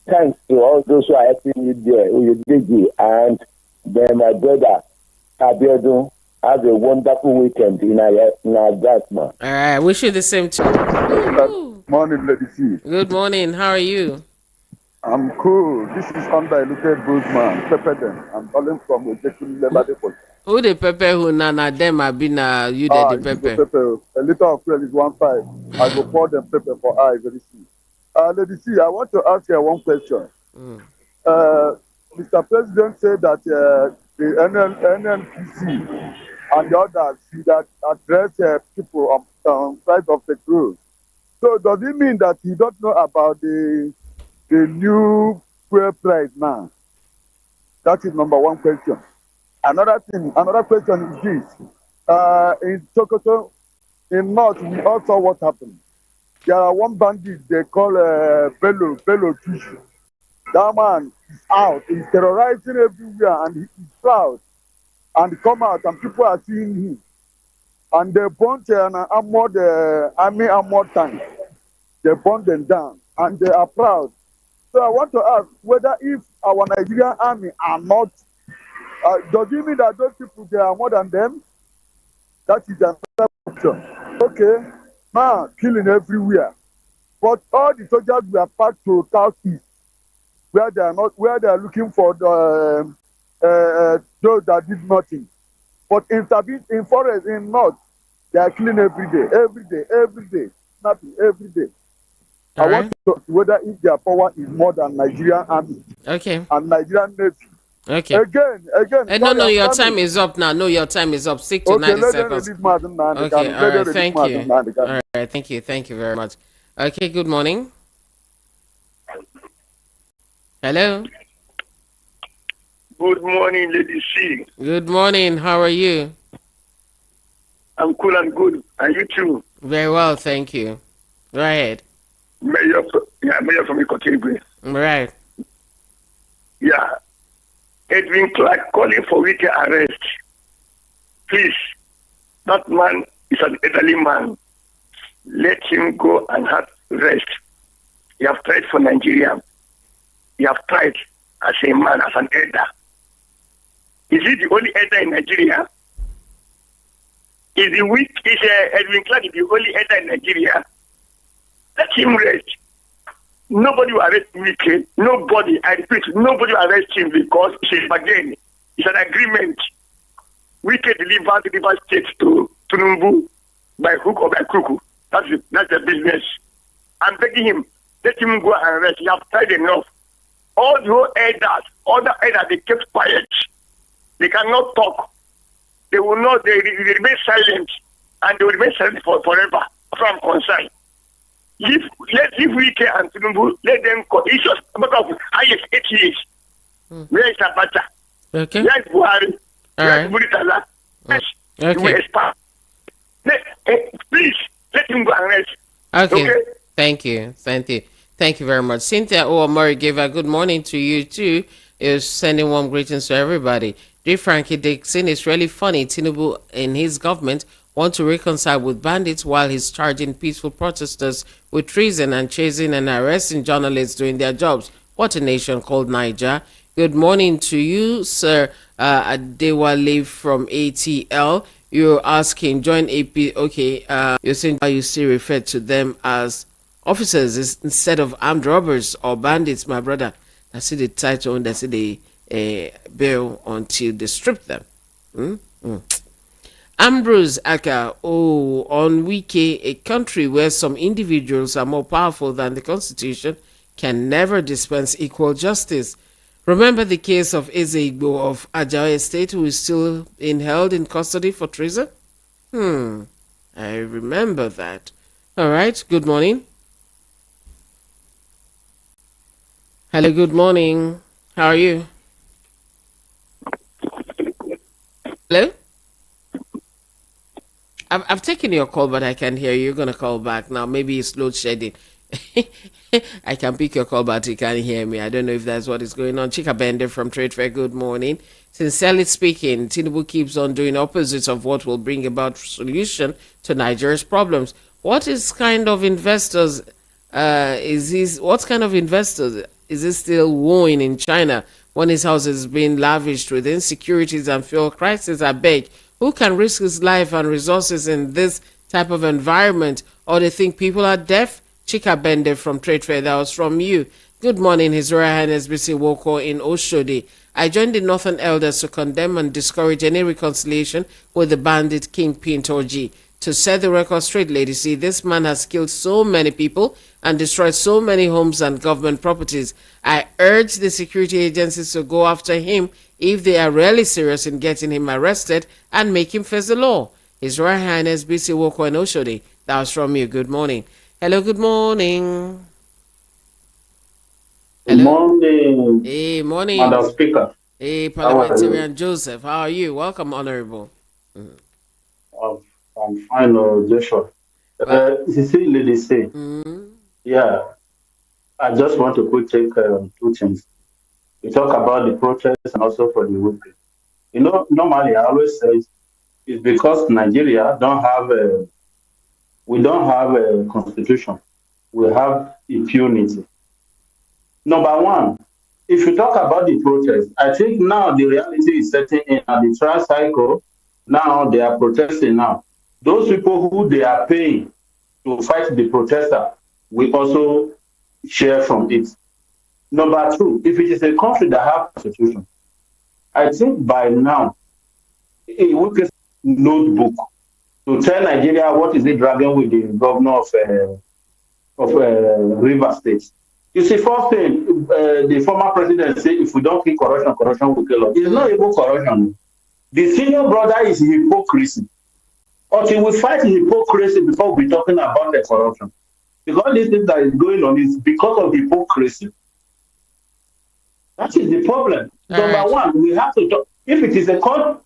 Thanks to all those who are helping you there, Uyudigi, and then my brother Abiodun. Have a wonderful weekend in our Gasma. All right, wish you the same too. Good morning, Lady C. Good morning. How are you? I'm cool. This is undiluted Bushman, Pepperden. I'm calling from Ojekun Lebadepol. Who the pepper who na them have been you the pepper? A liter of fuel is 1.5. I go pour them pepper for eye very soon. Lady C, I want to ask you one question. Mr. President said that the NNPC and the others should address people on side of the crew. So does it mean that you don't know about the new fuel price now? That is number one question. Another question is this. In Sokoto, in North, we all saw what happened. There are one bandit they call Bello Tushu. That man is out. He's terrorizing everywhere and he's proud. And come out and people are seeing him. And they burnt an army armored tank. They burnt them down and they are proud. So I want to ask whether if our Nigerian army are not, does it mean that those people, they are more than them? That is another question. Okay, now killing everywhere. But all the soldiers were packed to Southeast, where they are looking for the those that did nothing. But in forest, in North, they are killing every day, snapping every day. I want to know whether if their power is more than Nigerian army and Nigerian navy. Okay. Again. No, your time is up now. No, your time is up. 60 to 90 seconds. Okay, all right. Thank you. All right, thank you. Thank you very much. Okay, good morning. Hello. Good morning, Lady C. Good morning. How are you? I'm cool and good. And you too? Very well, thank you. Go ahead. Mayor from Ikotegwe. Right. Yeah. Edwin Clark calling for Wike arrest. Please, that man is an elderly man. Let him go and have rest. You have tried for Nigeria. You have tried as a man, as an elder. Is he the only elder in Nigeria? Is Edwin Clark the only elder in Nigeria? Let him rest. Nobody will arrest Wike. Nobody, I repeat, nobody will arrest him because it's a bargain. It's an agreement. Wike delivered the river state to Tinubu by hook or by crook. That's the business. I'm begging him, let him go and rest. He has tried enough. All the other elders, they kept quiet. They cannot talk. They will not, they remain silent. And they will remain silent forever, from concern. Let's leave Wike and Tinubu, let them go. It's just a matter of highest 8 years. Where is Abacha? Okay. Where is Buhari? Where is Muritala? Okay. Where is Pa? Please, let him go and rest. Okay. Thank you. Thank you very much. Cynthia Omari gave a good morning to you too. Is sending warm greetings to everybody. Dear Frankie Dixon, it's really funny. Tinubu and his government want to reconcile with bandits while he's charging peaceful protesters with treason and chasing and arresting journalists doing their jobs. What a nation called Niger. Good morning to you, Sir Adewale from ATL. You're asking, join AP. Okay, you're saying how you still refer to them as officers instead of armed robbers or bandits, my brother. I see the title and I see the bail until they strip them. Ambrose Aka, on Wike, a country where some individuals are more powerful than the constitution can never dispense equal justice. Remember the case of Eze Igbo of Ajao Estate, who is still held in custody for treason? I remember that. All right. Good morning. Hello. Good morning. How are you? Hello. I've taken your call, but I can hear you. You're gonna call back now. Maybe it's load shedding. I can pick your call, but you can't hear me. I don't know if that's what is going on. Chika Bender from Trade Fair. Good morning. Sincerely speaking, Tinubu keeps on doing opposites of what will bring about solution to Nigeria's problems. What is kind of investors? Is this what kind of investors is this still wooing in China when his house is being lavished with insecurities and fuel crisis? I beg, who can risk his life and resources in this type of environment? Or they think people are deaf? Chika Bende from Trade Fair, that was from you. Good morning, His Royal Highness BC Woko in Oshodi. I joined the Northern Elders to condemn and discourage any reconciliation with the bandit Kingpin Torji. To set the record straight, ladies, see, this man has killed so many people and destroyed so many homes and government properties. I urge the security agencies to go after him if they are really serious in getting him arrested and make him face the law. His Royal Highness BC Woko in Oshodi, that was from you. Good morning. Hello, good morning. Good Hello. morning, Hey, morning. Madam Speaker. Hey, How are you? Parliamentarian Joseph. How are you? Welcome, Honorable. Um, I'm fine, Joshua. Well, You see, ladies say, yeah, I just want to quick take two things. We talk about the protest and also for the weekend. You know, normally I always say it's because Nigeria don't have we don't have a constitution. We have impunity. Number one, if you talk about the protest, I think now the reality is setting in at the trial cycle. Now they are protesting now. Those people who they are paying to fight the protester will also share from it. Number two, if it is a country that have constitution, I think by now a Wike notebook to tell Nigeria what is it dragging with the governor of River State. You see, first thing, the former president said, if we don't kill corruption, corruption will kill us. It's not even corruption. The senior brother is hypocrisy. Until we fight hypocrisy before we talking about the corruption. Because this thing that is going on is because of hypocrisy. That is the problem. Number one, we have to talk. If it is a country,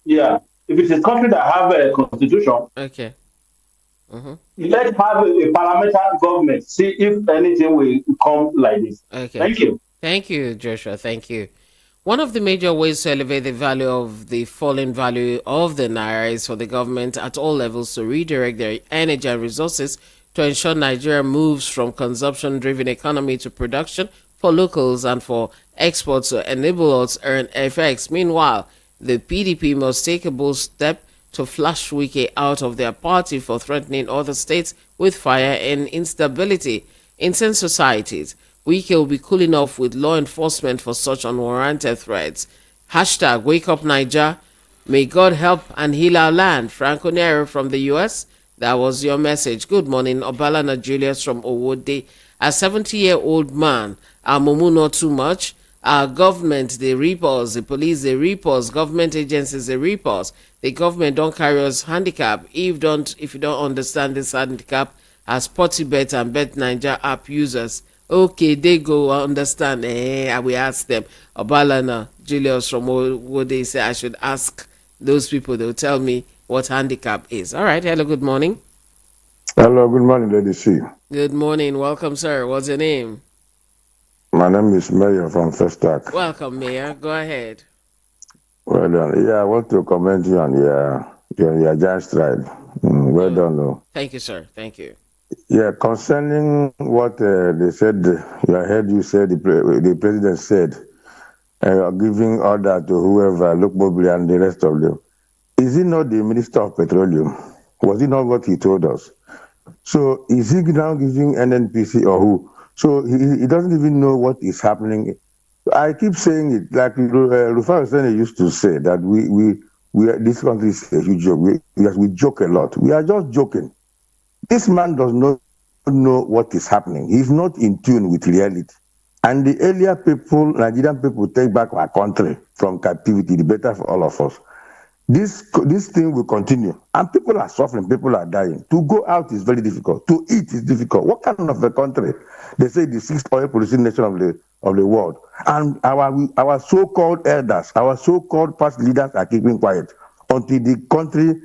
if it is a country that have a constitution, okay. Let's have a parliamentary government. See if anything will come like this. Okay. Thank you. Thank you, Joshua. Thank you. One of the major ways to elevate the value of the falling value of the naira is for the government at all levels to redirect their energy and resources to ensure Nigeria moves from consumption-driven economy to production for locals and for exports to enable us earn FX. Meanwhile, the PDP must take a bold step to flush Wike out of their party for threatening other states with fire and instability. In some societies, Wike will be cooling off with law enforcement for such unwarranted threats. Hashtag Wake Up Niger. May God help and heal our land. Franco Nero from the US. That was your message. Good morning, Obalana Julius from Owode. A 70-year-old man, our mumu not too much. Our government, they reap us. The police, they reap us. Government agencies, they reap us. The government don't carry us handicap. If you don't understand this handicap, as Potibet and Bet Niger app users, okay, they go understand. I will ask them. Obalana Julius from what they say I should ask those people. They'll tell me what handicap is. All right. Hello. Good morning. Hello. Good morning, Lady C. Good morning. Welcome, sir. What's your name? My name is Mayor from Festac. Welcome, Mayor. Go ahead. Well done. Yeah, I want to commend you on your giant stride. Well done, though. Thank you, sir. Thank you. Yeah, concerning what they said, I heard you said the president said, giving order to whoever, Luke Mobile and the rest of them. Is he not the Minister of Petroleum? Was it not what he told us? So is he now giving NNPC or who? So he doesn't even know what is happening. I keep saying it, like Rufai Oseni used to say, that this country is a huge joke. We joke a lot. We are just joking. This man does not know what is happening. He's not in tune with reality. And the earlier people, Nigerian people, take back our country from captivity, the better for all of us. This thing will continue, and people are suffering, people are dying. To go out is very difficult. To eat is difficult. What kind of a country? They say the sixth oil producing nation of the world, and our so-called elders, our so-called past leaders are keeping quiet until the country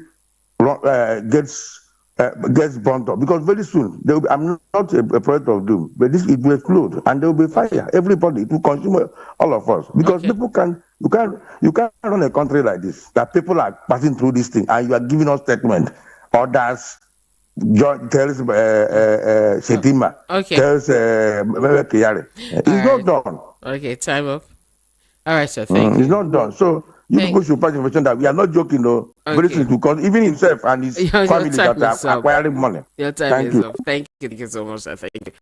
gets burnt up, because very soon I'm not a product of doom, but it will explode and there will be fire. Everybody, it will consume all of us, because people you can't run a country like this, that people are passing through this thing and you are giving us statement. Others tells Shetima, tells Kiyari. It's not done. Okay, time up. All right, sir. Thank you. It's not done. So you people should pass information that we are not joking, though. Very soon, because even himself and his family that are acquiring money. Your time is up. Thank you so much, sir. Thank you.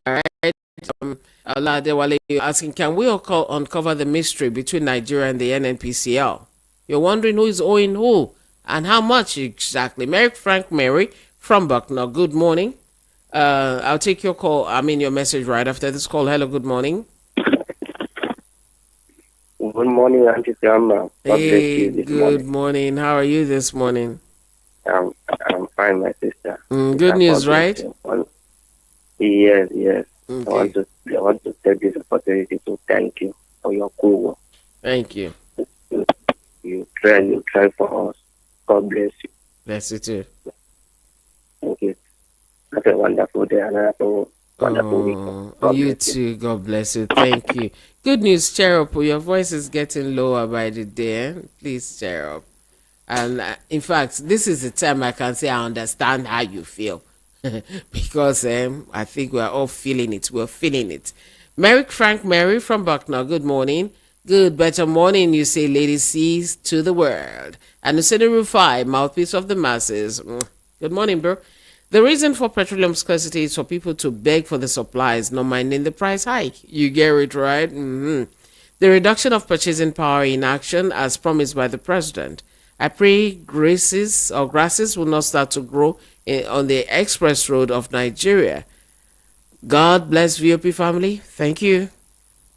All right. Oladewale, you're asking, can we uncover the mystery between Nigeria and the NNPCL? You're wondering who is owing who and how much exactly. Frank Mary from Bucknell. Good morning. I'll take your call. Your message right after this call. Hello. Good morning. Good morning, Auntie Grandma. Hey, good morning. How are you this morning? I'm fine, my sister. Good news, right? Yes. Okay. I want to take this opportunity to thank you for your cool work. Thank you. You try for us. God bless you. Bless you too. Thank you. Have a wonderful day and have a wonderful week. You too. God bless you. Thank you. Good news, cheer up. Your voice is getting lower by the day. Please cheer up. And in fact, this is the time I can say I understand how you feel. Because I think we're all feeling it. We're feeling it. Frank Mary from Bucknell. Good morning. Good, better morning, you say, Lady C's to the world. And Oseni Rufai, mouthpiece of the masses. Good morning, bro. The reason for petroleum scarcity is for people to beg for the supplies, not minding the price hike. You get it, right? The reduction of purchasing power in action as promised by the president. I pray grasses will not start to grow on the express road of Nigeria. God bless VOP family. Thank you.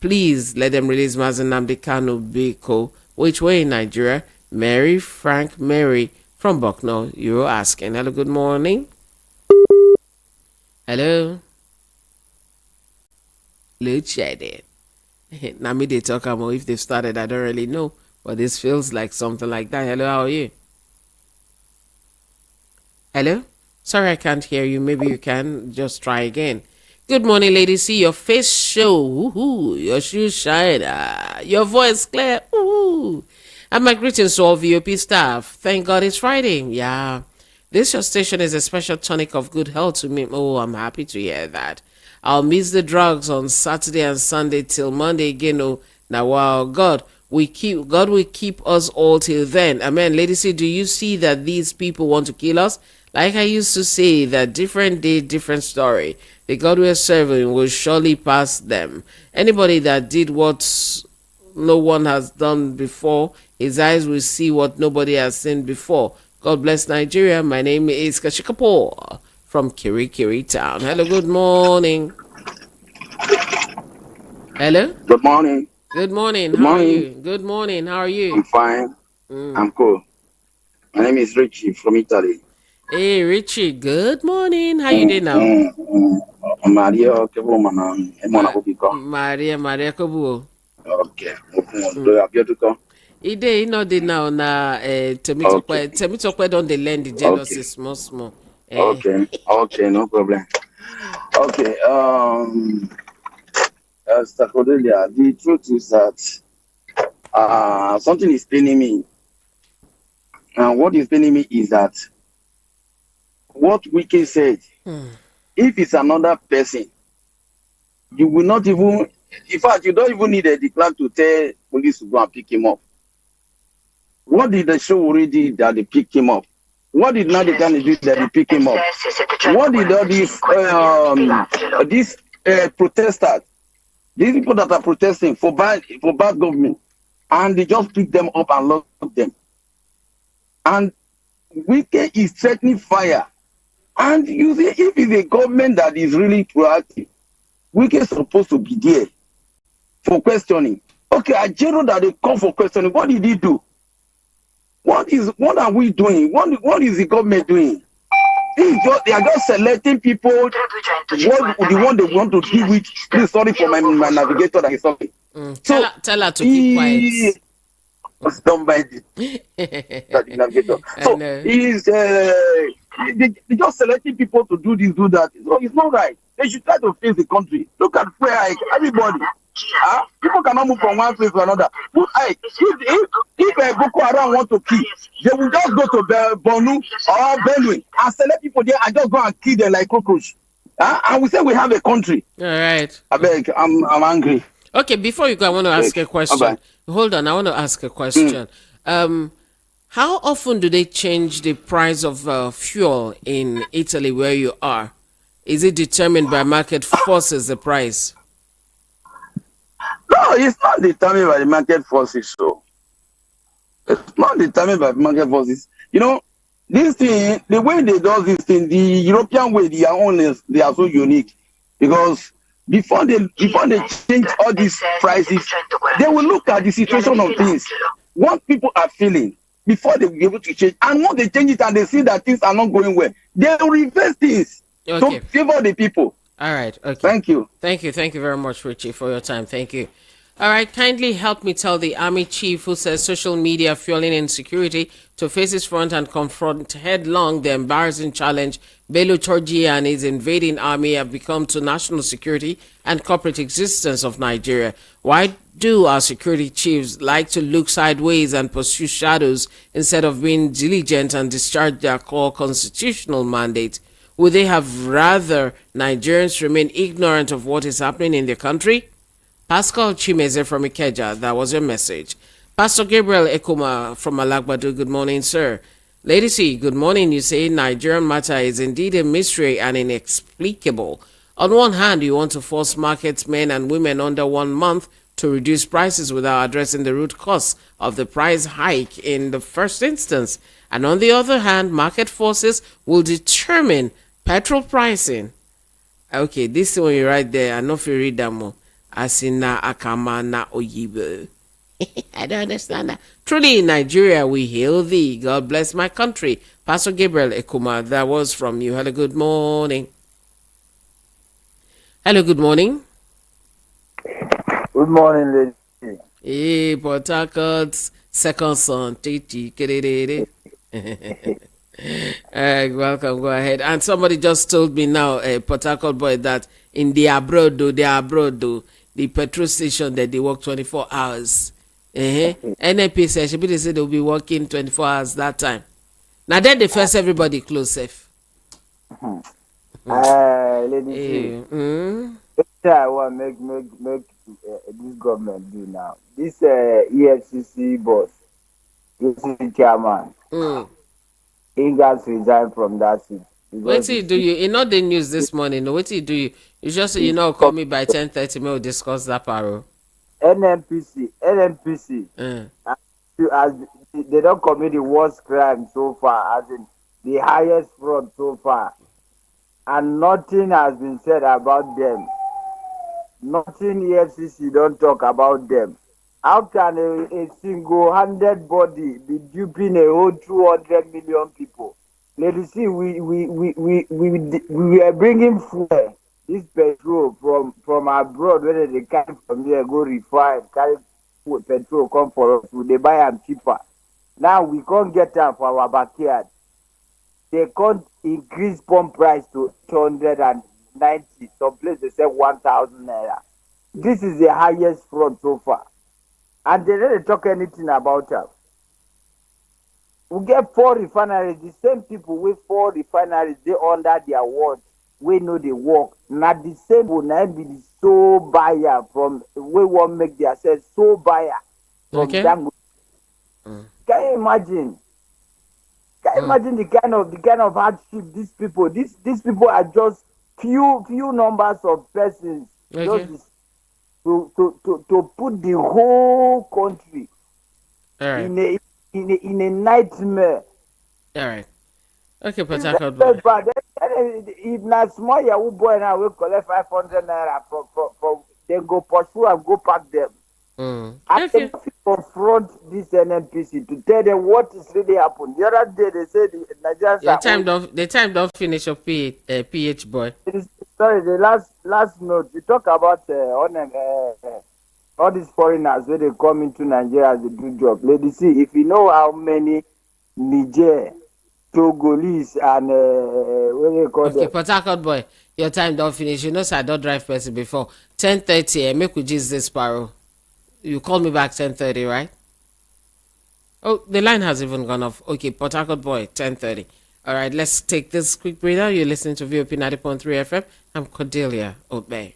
Please let them release Mazen Nnamdi Kanu Biko. Which way in Nigeria? Frank Mary from Bucknell. You're asking. Hello, good morning. Hello. Let's chat it. Now me they talk about if they've started, I don't really know. But this feels like something like that. Hello, how are you? Hello? Sorry, I can't hear you. Maybe you can just try again. Good morning, ladies. See your face show. Woohoo. Your shoes shine. Your voice clear. Woohoo. And my greetings to all VOP staff. Thank God it's Friday. Yeah. This your station is a special tonic of good health to me. Oh, I'm happy to hear that. I'll miss the drugs on Saturday and Sunday till Monday again. Oh, now wow, God will keep us all till then. Amen. Ladies, see, do you see that these people want to kill us? Like I used to say, that different day, different story. The God we are serving will surely pass them. Anybody that did what no one has done before, his eyes will see what nobody has seen before. God bless Nigeria. My name is Kashikapo from Kirikiri Town. Hello, good morning. Hello? Good morning. Good morning. How are you? Good morning. How are you? I'm fine. I'm cool. My name is Richie from Italy. Hey, Richie. Good morning. How you doing now? Maria Kobuo. Okay. Ide no dey now na Temitokwe don dey learn the jealousy small. Okay, no problem. Okay, Mr. Cordelia, the truth is that something is paining me. And what is paining me is that what Wike said, if it's another person, you will not even, in fact, you don't even need a declare to tell police to go and pick him up. What did the show already that they picked him up? What did now the kind do that they pick him up? What did all these protesters, these people that are protesting for bad government, and they just pick them up and lock them? And Wike is threatening fire. And you see, if it's a government that is really proactive, Wike is supposed to be there for questioning. Okay, Ajero that they come for questioning, what did he do? what are we doing? What is the government doing? They are just selecting people the one they want to deal with. Please, sorry for my navigator that is talking. Tell her to keep quiet. Don't mind it. Navigator. So they just selecting people to do this, do that. So it's not right. They should try to face the country. Look at where everybody. People cannot move from one place to another. If Boko Haram want to kill, they will just go to Bonu or Benue and select people there and just go and kill them like cockroach. And we say we have a country. All right. I beg, I'm angry. Okay, before you go, I want to ask a question. Bye-bye. Hold on, I want to ask a question. How often do they change the price of fuel in Italy where you are? Is it determined by market forces, the price? No, it's not determined by the market forces. So it's not determined by market forces. You know, this thing, the way they do this thing, the European way, they are so unique because before they change all these prices, they will look at the situation of things, what people are feeling before they will be able to change. And once they change it and they see that things are not going well, they will reverse things to favor the people. All right. Okay. Thank you. Thank you very much, Richie, for your time. Thank you. All right, kindly help me tell the army chief who says social media fueling insecurity to face his front and confront headlong the embarrassing challenge Bello Turji and his invading army have become to national security and corporate existence of Nigeria. Why do our security chiefs like to look sideways and pursue shadows instead of being diligent and discharge their core constitutional mandate? Would they have rather Nigerians remain ignorant of what is happening in their country? Pascal Chimeze from Ikeja, that was your message. Pastor Gabriel Ekuma from Alagbadu, good morning, sir. Lady C, good morning. You say Nigerian matter is indeed a mystery and inexplicable. On one hand, you want to force market men and women under 1 month to reduce prices without addressing the root cause of the price hike in the first instance. And on the other hand, market forces will determine petrol pricing. Okay, this one you right there, I know if you read that more. Asina akama na oyibo. I don't understand that. Truly in Nigeria we hail thee. God bless my country. Pastor Gabriel Ekuma, that was from you. Hello, good morning. Hello, good morning. Good morning, lady. Hey, Port Harcourt's second son. Welcome, go ahead. And somebody just told me now, Port Harcourt boy, that in the abroad, the petrol station that they work 24 hours. NNP said they said they'll be working 24 hours that time. Now then they first everybody close safe. Lady, I want make this government do now. This EFCC boss, this chairman, he got resigned from that seat. Wait till you do you know the news this morning. Wait till you do you just say call me by 10:30. We'll discuss that paro. NNPC, as they don't commit the worst crime so far, as in the highest fraud so far, and nothing has been said about them. Nothing EFCC don't talk about them. How can a single-handed body be duping a whole 200 million people? Let us see, we are bringing fuel, this petrol from abroad, whether they carry from here, go refine, carry petrol, come for us, they buy them cheaper. Now we can't get them for our backyard. They can't increase pump price to 290. Some places they say 1,000 naira. This is the highest fraud so far. And they didn't talk anything about them. We get 4 refineries, the same people with 4 refineries, they under their watch. We know they work. Not the same will not be the sole buyer from we won't make their sales sole buyer from Dangote. Can you imagine? Can you imagine the kind of hardship these people are just few numbers of persons just to put the whole country in a nightmare. All right. Okay, but if not small Yahoo boy now will collect 500 naira from then go pursue and go pack them. confront this NNPC to tell them what is really happened. The other day they said the Nigerians Your are time don't the time don't finish your PH boy. sorry, the last note you talk about all these foreigners when they come into Nigeria as they do job. Ladies, see if you know how many Niger, Togolese, and what do you call Okay, them? Port Harcourt boy, your time don't finish. You know, sir, I don't drive person before 10:30. Make we just this sparrow. You call me back 10:30, right? Oh, the line has even gone off. Okay, Port Harcourt boy, 10:30. All right, let's take this quick breather. You're listening to VOP 90.3 FM. I'm Cordelia Obey.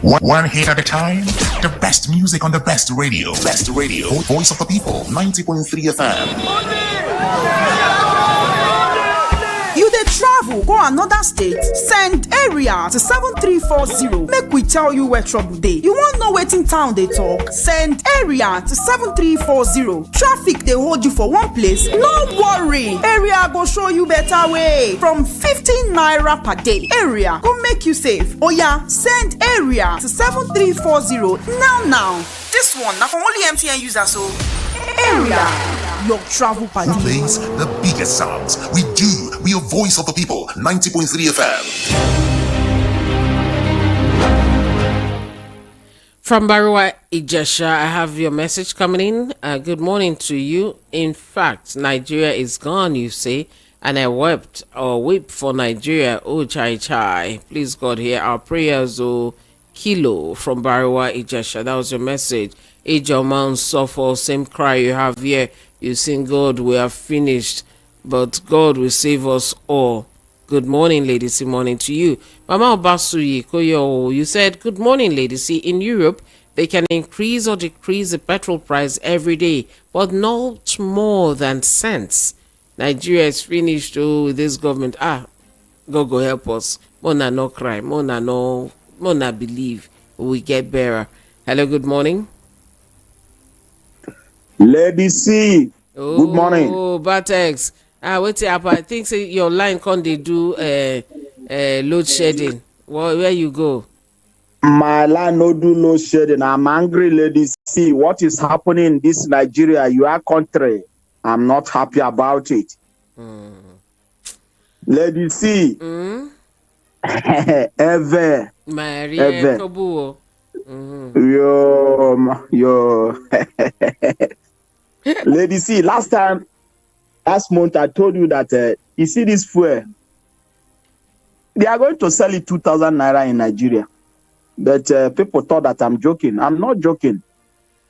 One hit at a time. The best music on the best radio. Best radio. Voice of the people. 90.3 FM. You dey travel go another state? Send area to 7340. Make we tell you where trouble dey. You wan know wetin town dey talk? Send area to 7340. Traffic dey hold you for one place? No worry, area go show you better way. From 15 naira per day, area go make you safe. Oya, send area to 7340 now. This one na for only MTN users o. Area, your travel party. Who plays the biggest sounds? We are voice of the people. 90.3 FM. From Barua Ijesha, I have your message coming in. Good morning to you. In fact, Nigeria is gone, you say, and I wept or weep for Nigeria. Oh, chai. Please, God, hear our prayers. Oh, Kilo from Barua Ijesha. That was your message. Age your man suffer, same cry you have here. You sing, God, we are finished, but God will save us all. Good morning, ladies. Good morning to you. Mama Obasuyi Koyo, you said, good morning, ladies. See, in Europe, they can increase or decrease the petrol price every day, but not more than cents. Nigeria is finished, oh, with this government. God go help us. Mona no cry. Mona believe. We get better. Hello, good morning. Lady C, good morning. Oh, Batex. Wait up. I think say your line can't they do load shedding. Where you go? My line no do load shedding. I'm angry, Lady C. What is happening in this Nigeria, your country? I'm not happy about it. Lady C. Ever. Maria Kobuo. Yo. Lady C, last month I told you that you see this fuel, they are going to sell it 2,000 naira in Nigeria. But people thought that I'm joking. I'm not joking.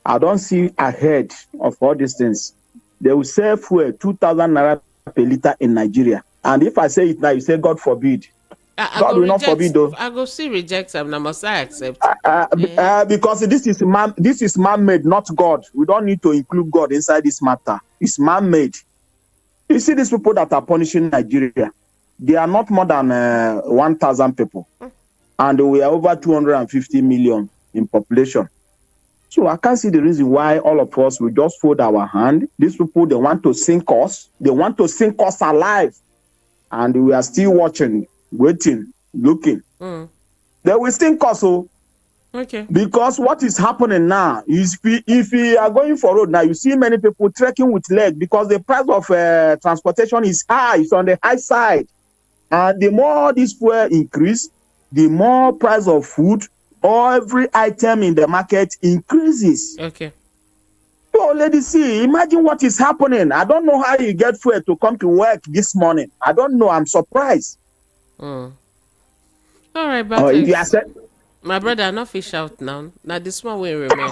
I don't see ahead of all these things. They will sell fuel 2,000 naira per liter in Nigeria. And if I say it now, you say, God forbid. God will not forbid though. I go see reject them. Now must I accept? Because this is man-made, not God. We don't need to include God inside this matter. It's man-made. You see these people that are punishing Nigeria, they are not more than 1,000 people. And we are over 250 million in population. So I can't see the reason why all of us will just fold our hand. These people, they want to sink us. They want to sink us alive. And we are still watching, waiting, looking. They will sink us. Okay. Because what is happening now is if we are going for road now, you see many people trekking with leg because the price of transportation is high. It's on the high side. And the more this fuel increase, the more price of food or every item in the market increases. Okay. So, ladies, see, imagine what is happening. I don't know how you get fuel to come to work this morning. I don't know. I'm surprised. All right, but my brother, not fish out now. Now this one will remain.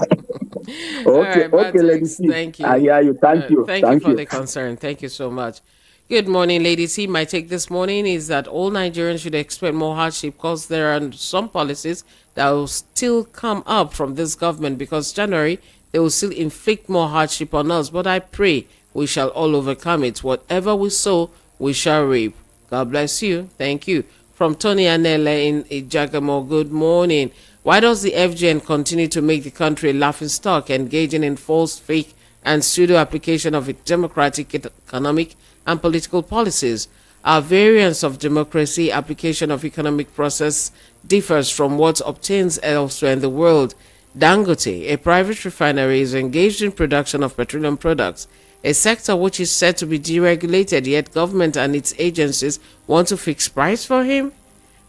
Okay, ladies. Thank you. I hear you. Thank you. Thank you for the concern. Thank you so much. Good morning, ladies. My take this morning is that all Nigerians should expect more hardship because there are some policies that will still come up from this government because January, they will still inflict more hardship on us. But I pray we shall all overcome it. Whatever we sow, we shall reap. God bless you. Thank you. From Tony Anele in Ijagamo, good morning. Why does the FGN continue to make the country a laughingstock, engaging in false, fake, and pseudo application of its democratic, economic, and political policies? Our variance of democracy application of economic process differs from what obtains elsewhere in the world. Dangote, a private refinery, is engaged in production of petroleum products, a sector which is said to be deregulated, yet government and its agencies want to fix price for him.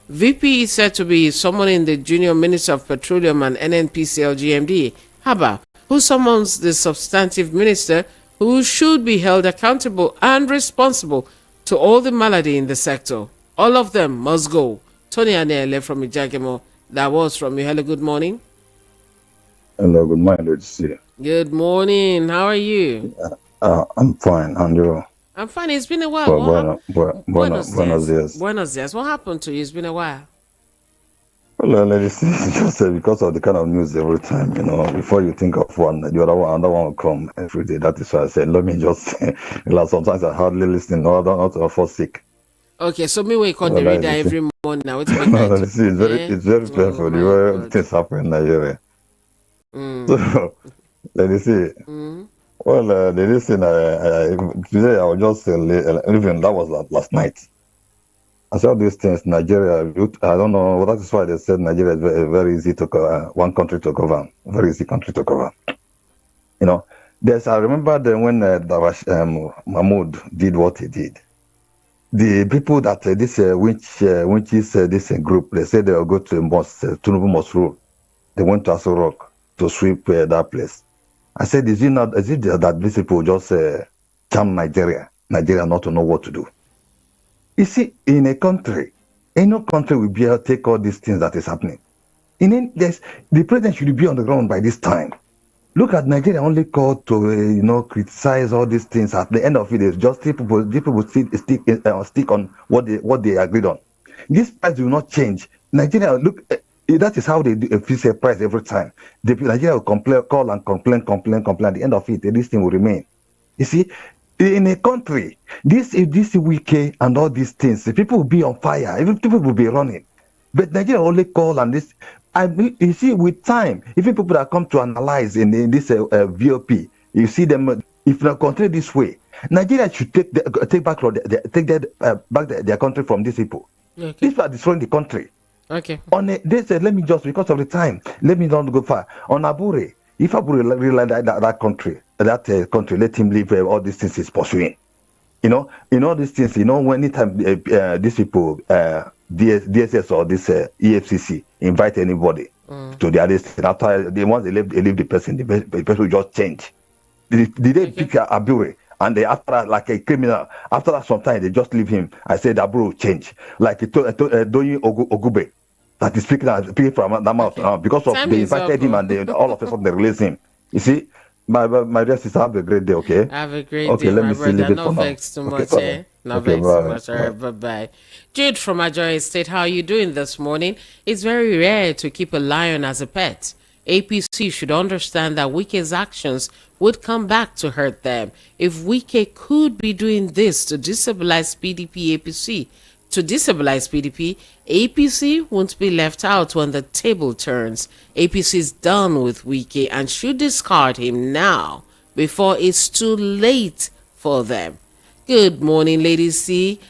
VP is said to be someone in the junior minister of petroleum and NNPCL GMD, Haba, who summons the substantive minister who should be held accountable and responsible to all the malady in the sector. All of them must go. Tony Anele from Ijagemo. That was from you. Hello, good morning. Hello, good morning, good to see you. Good morning. How are you? I'm fine, and you? I'm fine. It's been a while. Buenos dias. Buenos dias. What happened to you? It's been a while. Well, let me see. Just because of the kind of news every time, before you think of one, the other one, another one will come every day. That is why I said, let me just, sometimes I hardly listen, not to fall sick. Okay, so me wake on the radar every morning now. It's very painful. The way things happen in Nigeria. So, let me see. Well, the reason today I was just living, that was last night. I saw these things, Nigeria, I don't know, that is why they said Nigeria is very, very easy to one country to govern, very easy country to govern. I remember when Mahmoud did what he did. The people that which is this group, they said they will go to a mosque, Tinubu must rule. They went to Aso Rock to sweep that place. I said, is it that these people just charm Nigeria not to know what to do? You see, in a country, any country will be able to take all these things that is happening. The president should be on the ground by this time. Look at Nigeria only called to criticize all these things. At the end of it, it's just people stick on what they agreed on. This price will not change. Nigeria, look, that is how they fix a price every time. Nigeria will call and complain. At the end of it, this thing will remain. You see, in a country, this Wike and all these things, people will be on fire. Even people will be running. But Nigeria only call and this. You see, with time, even people that come to analyze in this VOP, you see them. If they continue this way, Nigeria should take back their country from these people. Okay. These people are destroying the country. Okay. They said, let me just, because of the time, let me not go far. On Abure, if Abure really like that country, let him leave all these things he's pursuing. These things, anytime these people, DSS or this EFCC invite anybody to the arrest, after once they leave the person, the person will just change. Did they pick Abure? And they, after like a criminal, after that sometime they just leave him. I said Abure will change. Like Doyin Ogube, that is speaking from that mouth because of they invited him and they, all of a sudden they release him. You see, my dear sister, have a great day, okay? Have a great day, my brother. No vex too much, No vex too much. All right, bye-bye. Jude from Ajoy State, how are you doing this morning? It's very rare to keep a lion as a pet. APC should understand that Wike's actions would come back to hurt them. If Wike could be doing this to destabilize APC, APC won't be left out when the table turns. APC is done with Wike and should discard him now before it's too late for them. Good morning, ladies C.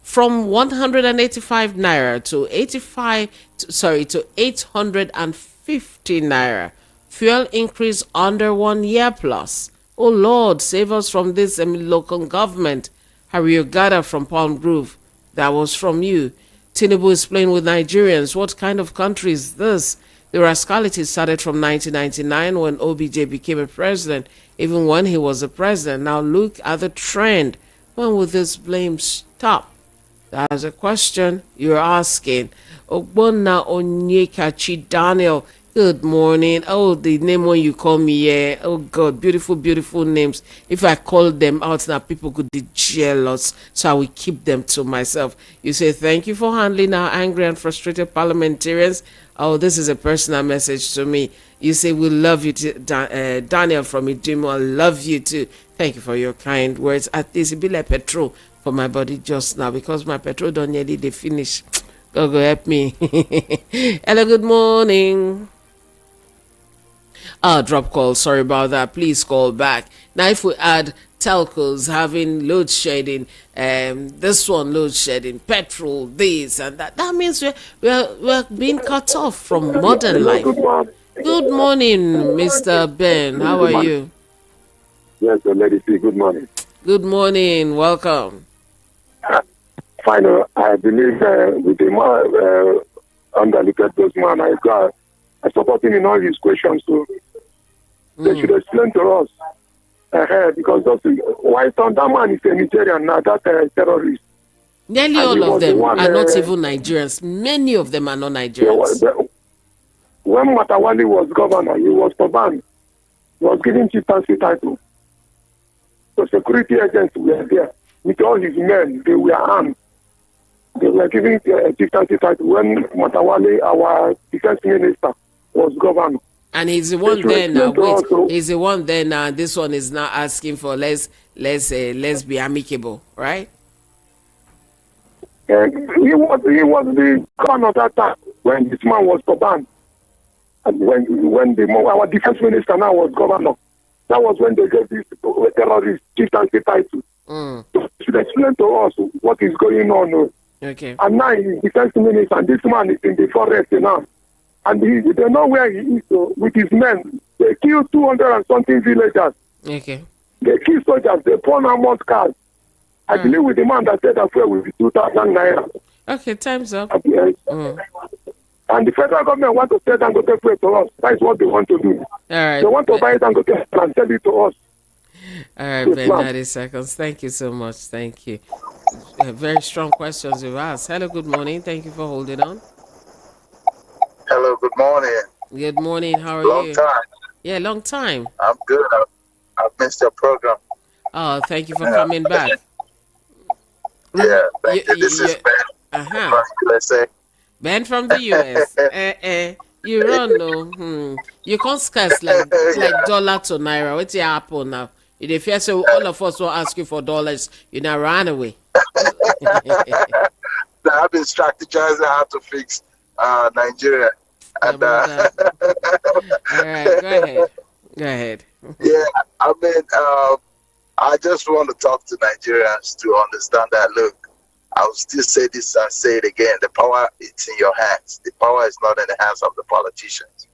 From 185 naira to 850 naira. Fuel increase under 1 year plus. Oh Lord, save us from this local government. Harry Ogada from Palm Grove. That was from you. Tinubu is playing with Nigerians. What kind of country is this? The rascality started from 1999 when OBJ became a president, even when he was a president. Now look at the trend. When will this blame stop? That's a question you're asking. Ogbonna Onyekachi Daniel. Good morning. Oh, the name when you call me, yeah. Oh God, beautiful, beautiful names. If I call them out now, people could be jealous. So I will keep them to myself. You say, thank you for handling our angry and frustrated parliamentarians. Oh, this is a personal message to me. You say, we love you, Daniel from Idimo. I love you too. Thank you for your kind words. At least it be like petrol for my body just now because my petrol don't nearly they finish. Go help me. Hello, good morning. Drop call. Sorry about that. Please call back. Now, if we add telcos having load shedding, this one load shedding, petrol, this and that. That means we're being cut off from modern life. Good morning, Mr. Ben. How are you? Yes, Lady C, good morning. Good morning. Welcome. Finally, I believe with the man underlooted those man, I support him in all his questions. So they should explain to us because why that man is a Nigerian now, that terrorist. Nearly all of them are not even Nigerians. Many of them are not Nigerians. When Matawali was governor, he was banned. He was given chieftaincy title. The security agents were there with all his men. They were armed. They were giving chieftaincy title when Matawali, our defense minister, was governor. And he's the one there now. Wait, he's the one there now. This one is now asking for let's be amicable, right? He was the governor that time when this man was banned. And when our defense minister now was governor, that was when they gave this terrorist chieftaincy title. So they should explain to us what is going on. Okay. And now he's defense minister, and this man is in the forest now. And they know where he is, so with his men. They killed 200 and something villagers. Okay. They killed soldiers, they pawn armored cars. I believe with the man that said that fuel will be 2,000 naira. Okay, time's up. And the federal government want to sell Dangote fuel to us. That is what they want to do. All right. They want to buy Dangote and sell it to us. All right, Ben, 90 seconds. Thank you so much. Thank you. Very strong questions you've asked. Hello, good morning. Thank you for holding on. Hello, good morning. Good morning. How are you? Long time. Yeah, long time. I'm good. I've missed your program. Oh, thank you for coming back. Yeah, thank you. This is Ben from USA. Ben from the US. You run, no. You can't scarce like dollar to naira. What's your apple now? If you say all of us will ask you for dollars, you now run away. I've been strategizing how to fix Nigeria. And, all right, go ahead. Yeah, I mean, I just want to talk to Nigerians to understand that, look, I will still say this and say it again. The power is in your hands. The power is not in the hands of the politicians.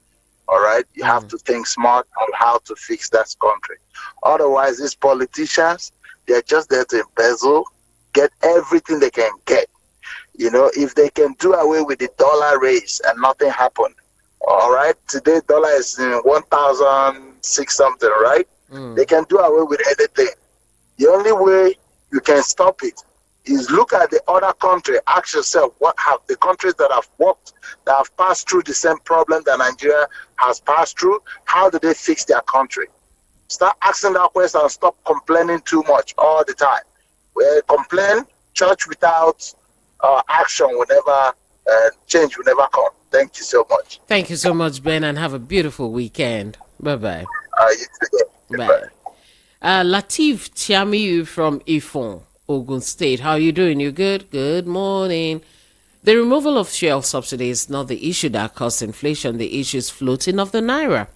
All right? You have to think smart on how to fix that country. Otherwise, these politicians, they're just there to embezzle, get everything they can get. You know, if they can do away with the dollar raise and nothing happened, all right? Today, dollar is in 1,006 something, right? They can do away with anything. The only way you can stop it is look at the other country. Ask yourself, what have the countries that have worked, that have passed through the same problem that Nigeria has passed through, how do they fix their country? Start asking that question and stop complaining too much all the time. We complain, church without action will never, change will never come. Thank you so much. Thank you so much, Ben, and have a beautiful weekend. Bye-bye. You too. Bye. Latif Tiamiu from Ifon, Ogun State. How are you doing? You good? Good morning. The removal of fuel subsidy is not the issue that caused inflation. The issue is floating of the naira.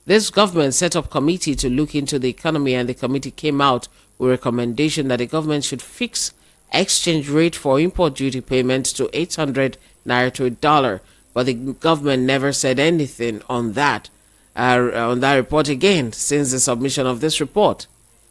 This government set up a committee to look into the economy, and the committee came out with a recommendation that the government should fix exchange rate for import duty payments to 800 naira to $1. But the government never said anything on that report again since the submission of this report.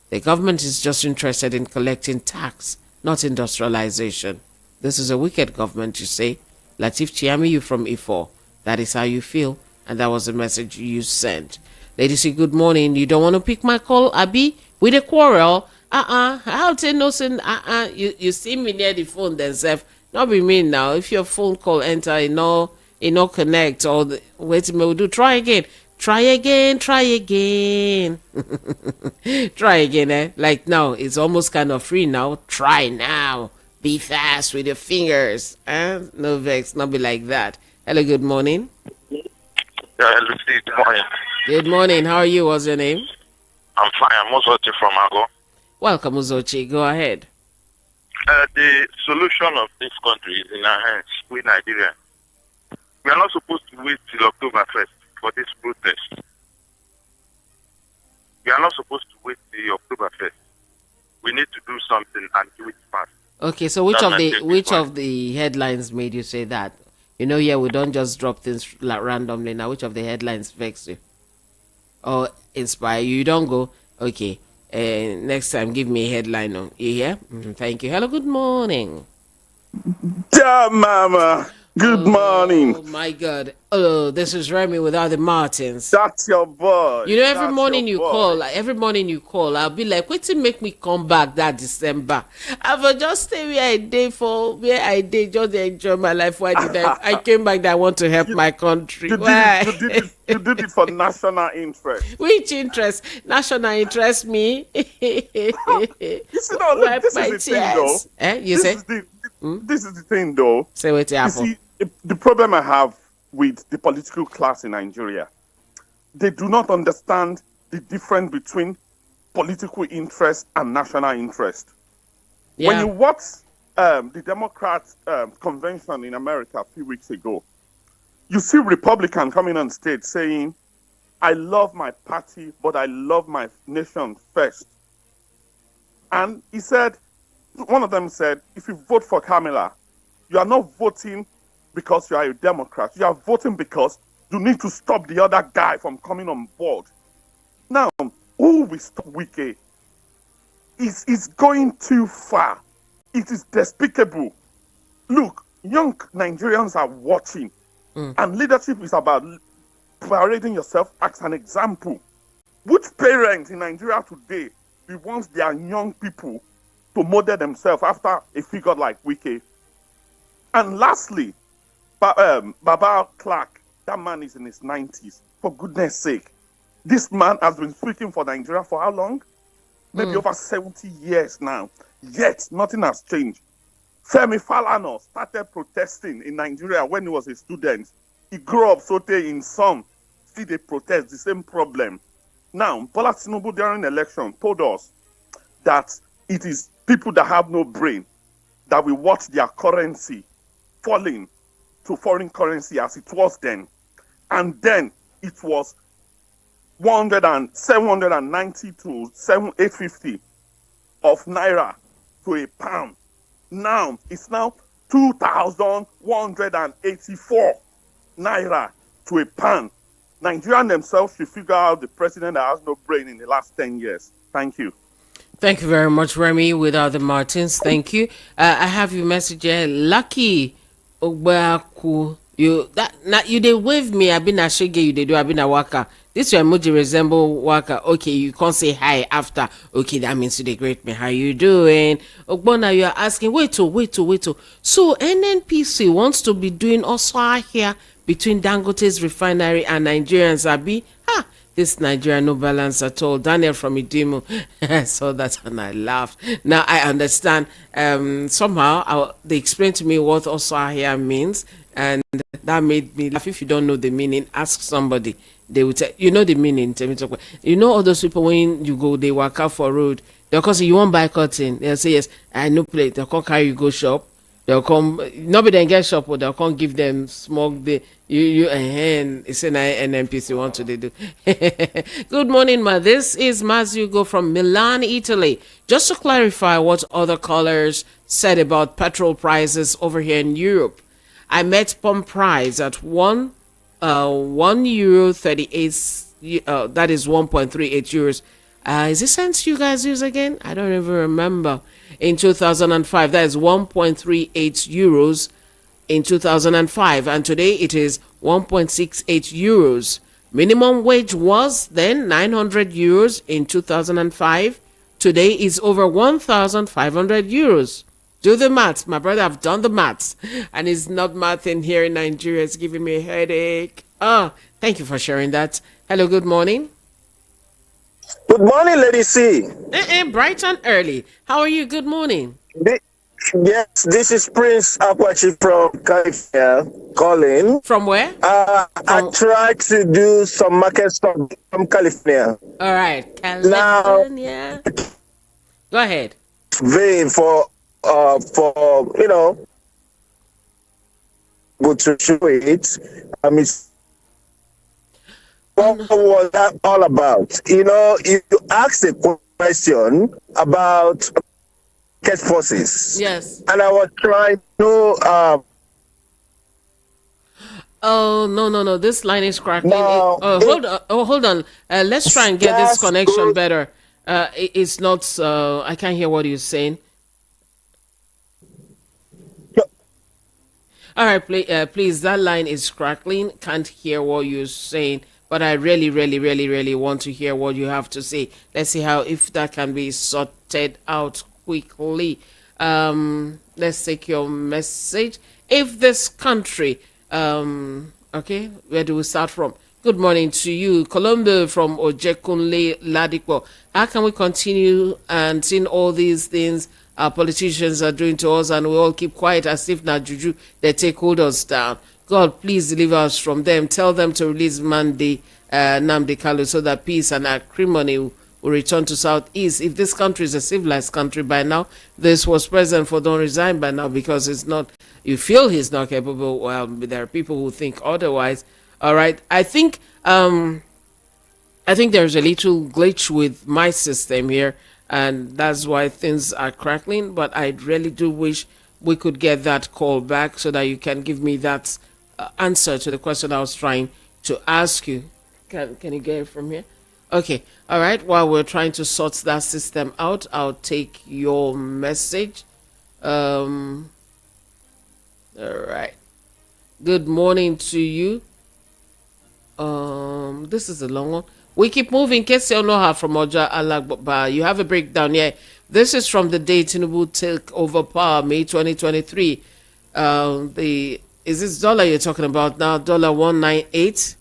The government is just interested in collecting tax, not industrialization. This is a wicked government, you say. Latif Chiami, you from Ifo. That is how you feel, and that was the message you sent. Ladies, say good morning. You don't want to pick my call, Abi? With a quarrel? I'll tell no sin. You see me near the phone themselves. Not be me now. If your phone call enter, it no connect, or wait a minute, we'll do try again. Try again. Try again, eh? Like now, it's almost kind of free now. Try now. Be fast with your fingers. No vex, not be like that. Hello, good morning. Yeah, hello, Steve. Good morning. Good morning. How are you? What's your name? I'm fine. I'm Uzochi from Ago. Welcome, Uzochi. Go ahead. The solution of this country is in our hands, with Nigeria. We are not supposed to wait till October 1st for this protest. We are not supposed to wait till October 1st. we need to do something and do it fast. Okay, so which of the headlines made you say that? You know, yeah, we don't just drop things like randomly. Now, which of the headlines vex you or inspire you? You don't go, okay. Next time, give me a headline. On you hear? Thank you. Hello, good morning. Yeah, Mama. Good morning. Oh my God. Oh, this is Remy without the Martins. That's your boy. You know, every morning you call, I'll be like, wait till make me come back that December. I will just stay where I did, just enjoy my life. Why did I came back that I want to help my country. Why? You did it for national interest. Which interest? National interest me. You see, no, look, this is the thing, though. You say? This is the thing, though. Say what happened. You see, the problem I have with the political class in Nigeria, they do not understand the difference between political interest and national interest. Yeah. When you watch the Democrat convention in America a few weeks ago, you see Republican coming on stage saying, I love my party, but I love my nation first. And he said, one of them said, if you vote for Kamala, you are not voting because you are a Democrat. You are voting because you need to stop the other guy from coming on board. Now, who will stop Wike? It's going too far. It is despicable. Look, young Nigerians are watching, and leadership is about parading yourself as an example. Which parents in Nigeria today want their young people to model themselves after a figure like Wike? And lastly, Baba Clark, that man is in his 90s. For goodness sake, this man has been speaking for Nigeria for how long? Maybe over 70 years now. Yet, nothing has changed. Femi Falana started protesting in Nigeria when he was a student. He grew up so in some, still they protest the same problem. Now, Bola Tinubu during election told us that it is people that have no brain that will watch their currency falling to foreign currency as it was then. And then it was 790 to 850 of naira to a pound. Now it's now 2,184 naira to a pound. Nigerians themselves should figure out the president that has no brain in the last 10 years. Thank you. Thank you very much, Remy, without the Martins. Thank you. I have your message here. Lucky Ogbaku. You they wave me. I've been a shege, you they do, I've been a worker. This your emoji resemble worker. Okay, you can't say hi after. Okay, that means you they greet me. How you doing? Ogbona, you are asking, wait. So NNPC wants to be doing also here between Dangote's refinery and Nigerians, Abi? This Nigeria no balance at all. Daniel from Idimo. I saw that and I laughed. Now I understand. Somehow they explained to me what also here means, and that made me laugh. If you don't know the meaning, ask somebody. They will tell you know the meaning. Tell me talk about. You know all those people when you go, they walk out for road. They'll come say you won't buy cotton. They'll say yes. I no plate. They'll come carry you go shop. They'll come. Nobody then get shop, but they'll come give them smoke. It's an NNPC want to do. Good morning, ma. This is Mazugo from Milan, Italy. Just to clarify what other callers said about petrol prices over here in Europe, I met pump price at €1.38. That is 1.38 euros. Is this cents you guys use again? I don't even remember. In 2005, that is 1.38 euros in 2005, and today it is 1.68 euros. Minimum wage was then 900 euros in 2005. Today is over 1,500 euros. Do the maths. My brother have done the maths, and it's not mathing here in Nigeria. It's giving me a headache. Thank you for sharing that. Hello, good morning. Good morning, Lady C. Bright and early. How are you? Good morning. Yes, this is Prince Apache from California calling. From where? I tried to do some market stuff from California. All right, California. Now, go ahead. Vain for good to show it. What was that all about? You know, if you ask a question question about market forces. Yes. And I was trying to Oh, no. This line is crackling. now Hold on. Oh, hold on. Let's try and get this just connection better. It's not. I can't hear what you're saying. All right, please. That line is crackling. Can't hear what you're saying. But I really, really, really, really want to hear what you have to say. Let's see how if that can be sorted out quickly. Let's take your message. If this country, okay, where do we start from? Good morning to you, Colombo from Ojekunle Ladipo. How can we continue and seeing all these things our politicians are doing to us, and we all keep quiet as if na juju they take hold us down? God, please deliver us from them. Tell them to release Namdi Kalu so that peace and acrimony will return to Southeast. If this country is a civilized country by now, this was President for don't resign by now because it's not. You feel he's not capable. Well, there are people who think otherwise. All right, I think there's a little glitch with my system here, and that's why things are crackling. But I really do wish we could get that call back so that you can give me that answer to the question I was trying to ask you. Can you get it from here? Okay. All right. While we're trying to sort that system out, I'll take your message. All right. Good morning to you. This is a long one. We keep moving. Kesi Onoha from Oja Alagba. You have a breakdown here. This is from the day Tinubu took over power, May 2023. Is this dollar you're talking about now? Dollar 198.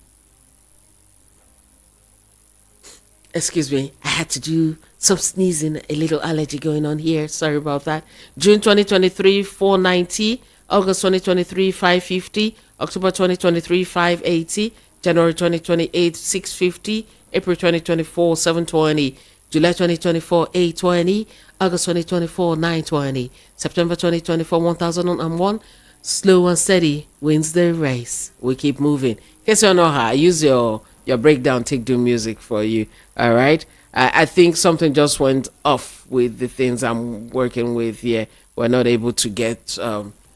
Excuse me. I had to do some sneezing, a little allergy going on here. Sorry about that. June 2023, 490. August 2023, 550. October 2023, 580. January 2028, 650. April 2024, 720. July 2024, 820. August 2024, 920. September 2024, 1001. Slow and steady wins the race. We keep moving. In case you don't know how, I use your breakdown, take do music for you. All right. I think something just went off with the things I'm working with here. We're not able to get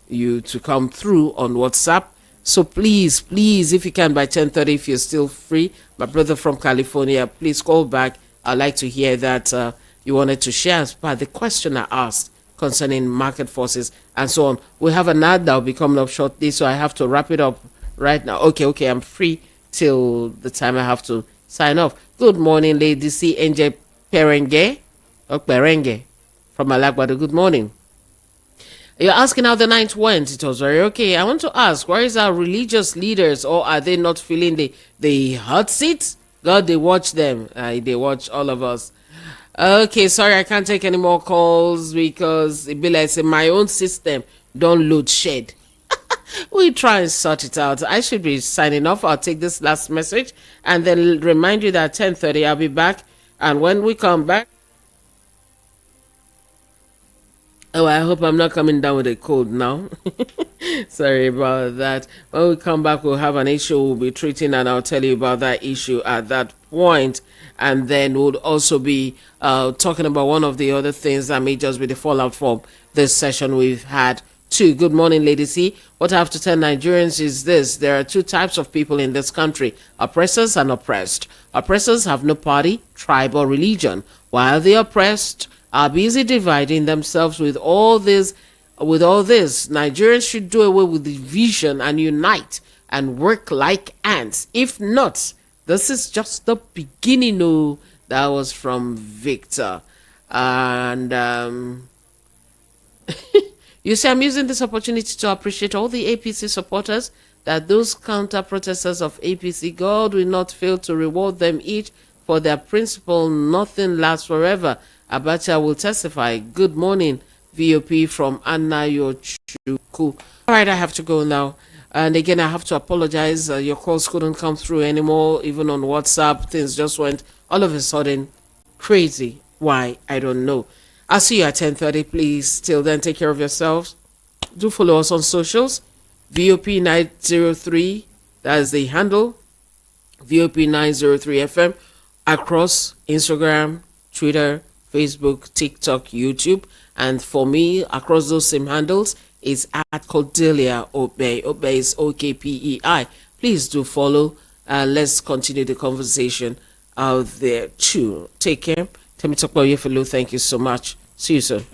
you to come through on WhatsApp. So please, if you can by 10:30, if you're still free, my brother from California, please call back. I'd like to hear that you wanted to share as part of the question I asked concerning market forces and so on. We have an ad that will be coming up shortly, so I have to wrap it up right now. Okay, I'm free till the time I have to sign off. Good morning, Lady C. NJ Perenge from Alagbado. Good morning. You're asking how the night went. It was very okay. I want to ask, where is our religious leaders, or are they not feeling the hot seat? God, they watch them. They watch all of us. Okay, sorry, I can't take any more calls because it be like my own system don't load shed. We try and sort it out. I should be signing off. I'll take this last message and then remind you that 10:30 I'll be back. And when we come back, oh, I hope I'm not coming down with a cold now. Sorry about that. When we come back, we'll have an issue we'll be treating, and I'll tell you about that issue at that point. And then we'll also be talking about one of the other things that may just be the fallout from this session we've had too. Good morning, Lady C. What I have to tell Nigerians is this: there are two types of people in this country, oppressors and oppressed. Oppressors have no party, tribe, or religion, while the oppressed are busy dividing themselves with all this. Nigerians should do away with division and unite and work like ants. If not, this is just the beginning. Oh, that was from Victor. And you see, I'm using this opportunity to appreciate all the APC supporters, that those counter-protesters of APC, God will not fail to reward them each for their principle. Nothing lasts forever. Abacha will testify. Good morning, VOP from Anayochuku. All right, I have to go now. And again, I have to apologize. Your calls couldn't come through anymore, even on WhatsApp. Things just went all of a sudden crazy. Why? I don't know. I'll see you at 10:30, please. Till then, take care of yourselves. Do follow us on socials. VOP903, that is the handle. VOP903 FM across Instagram, Twitter, Facebook, TikTok, YouTube. And for me, across those same handles, is at Cordelia Obey. Obey is OKPEI. Please do follow. Let's continue the conversation out there too. Take care. Temi Tokpo Yefelu, thank you so much. See you soon.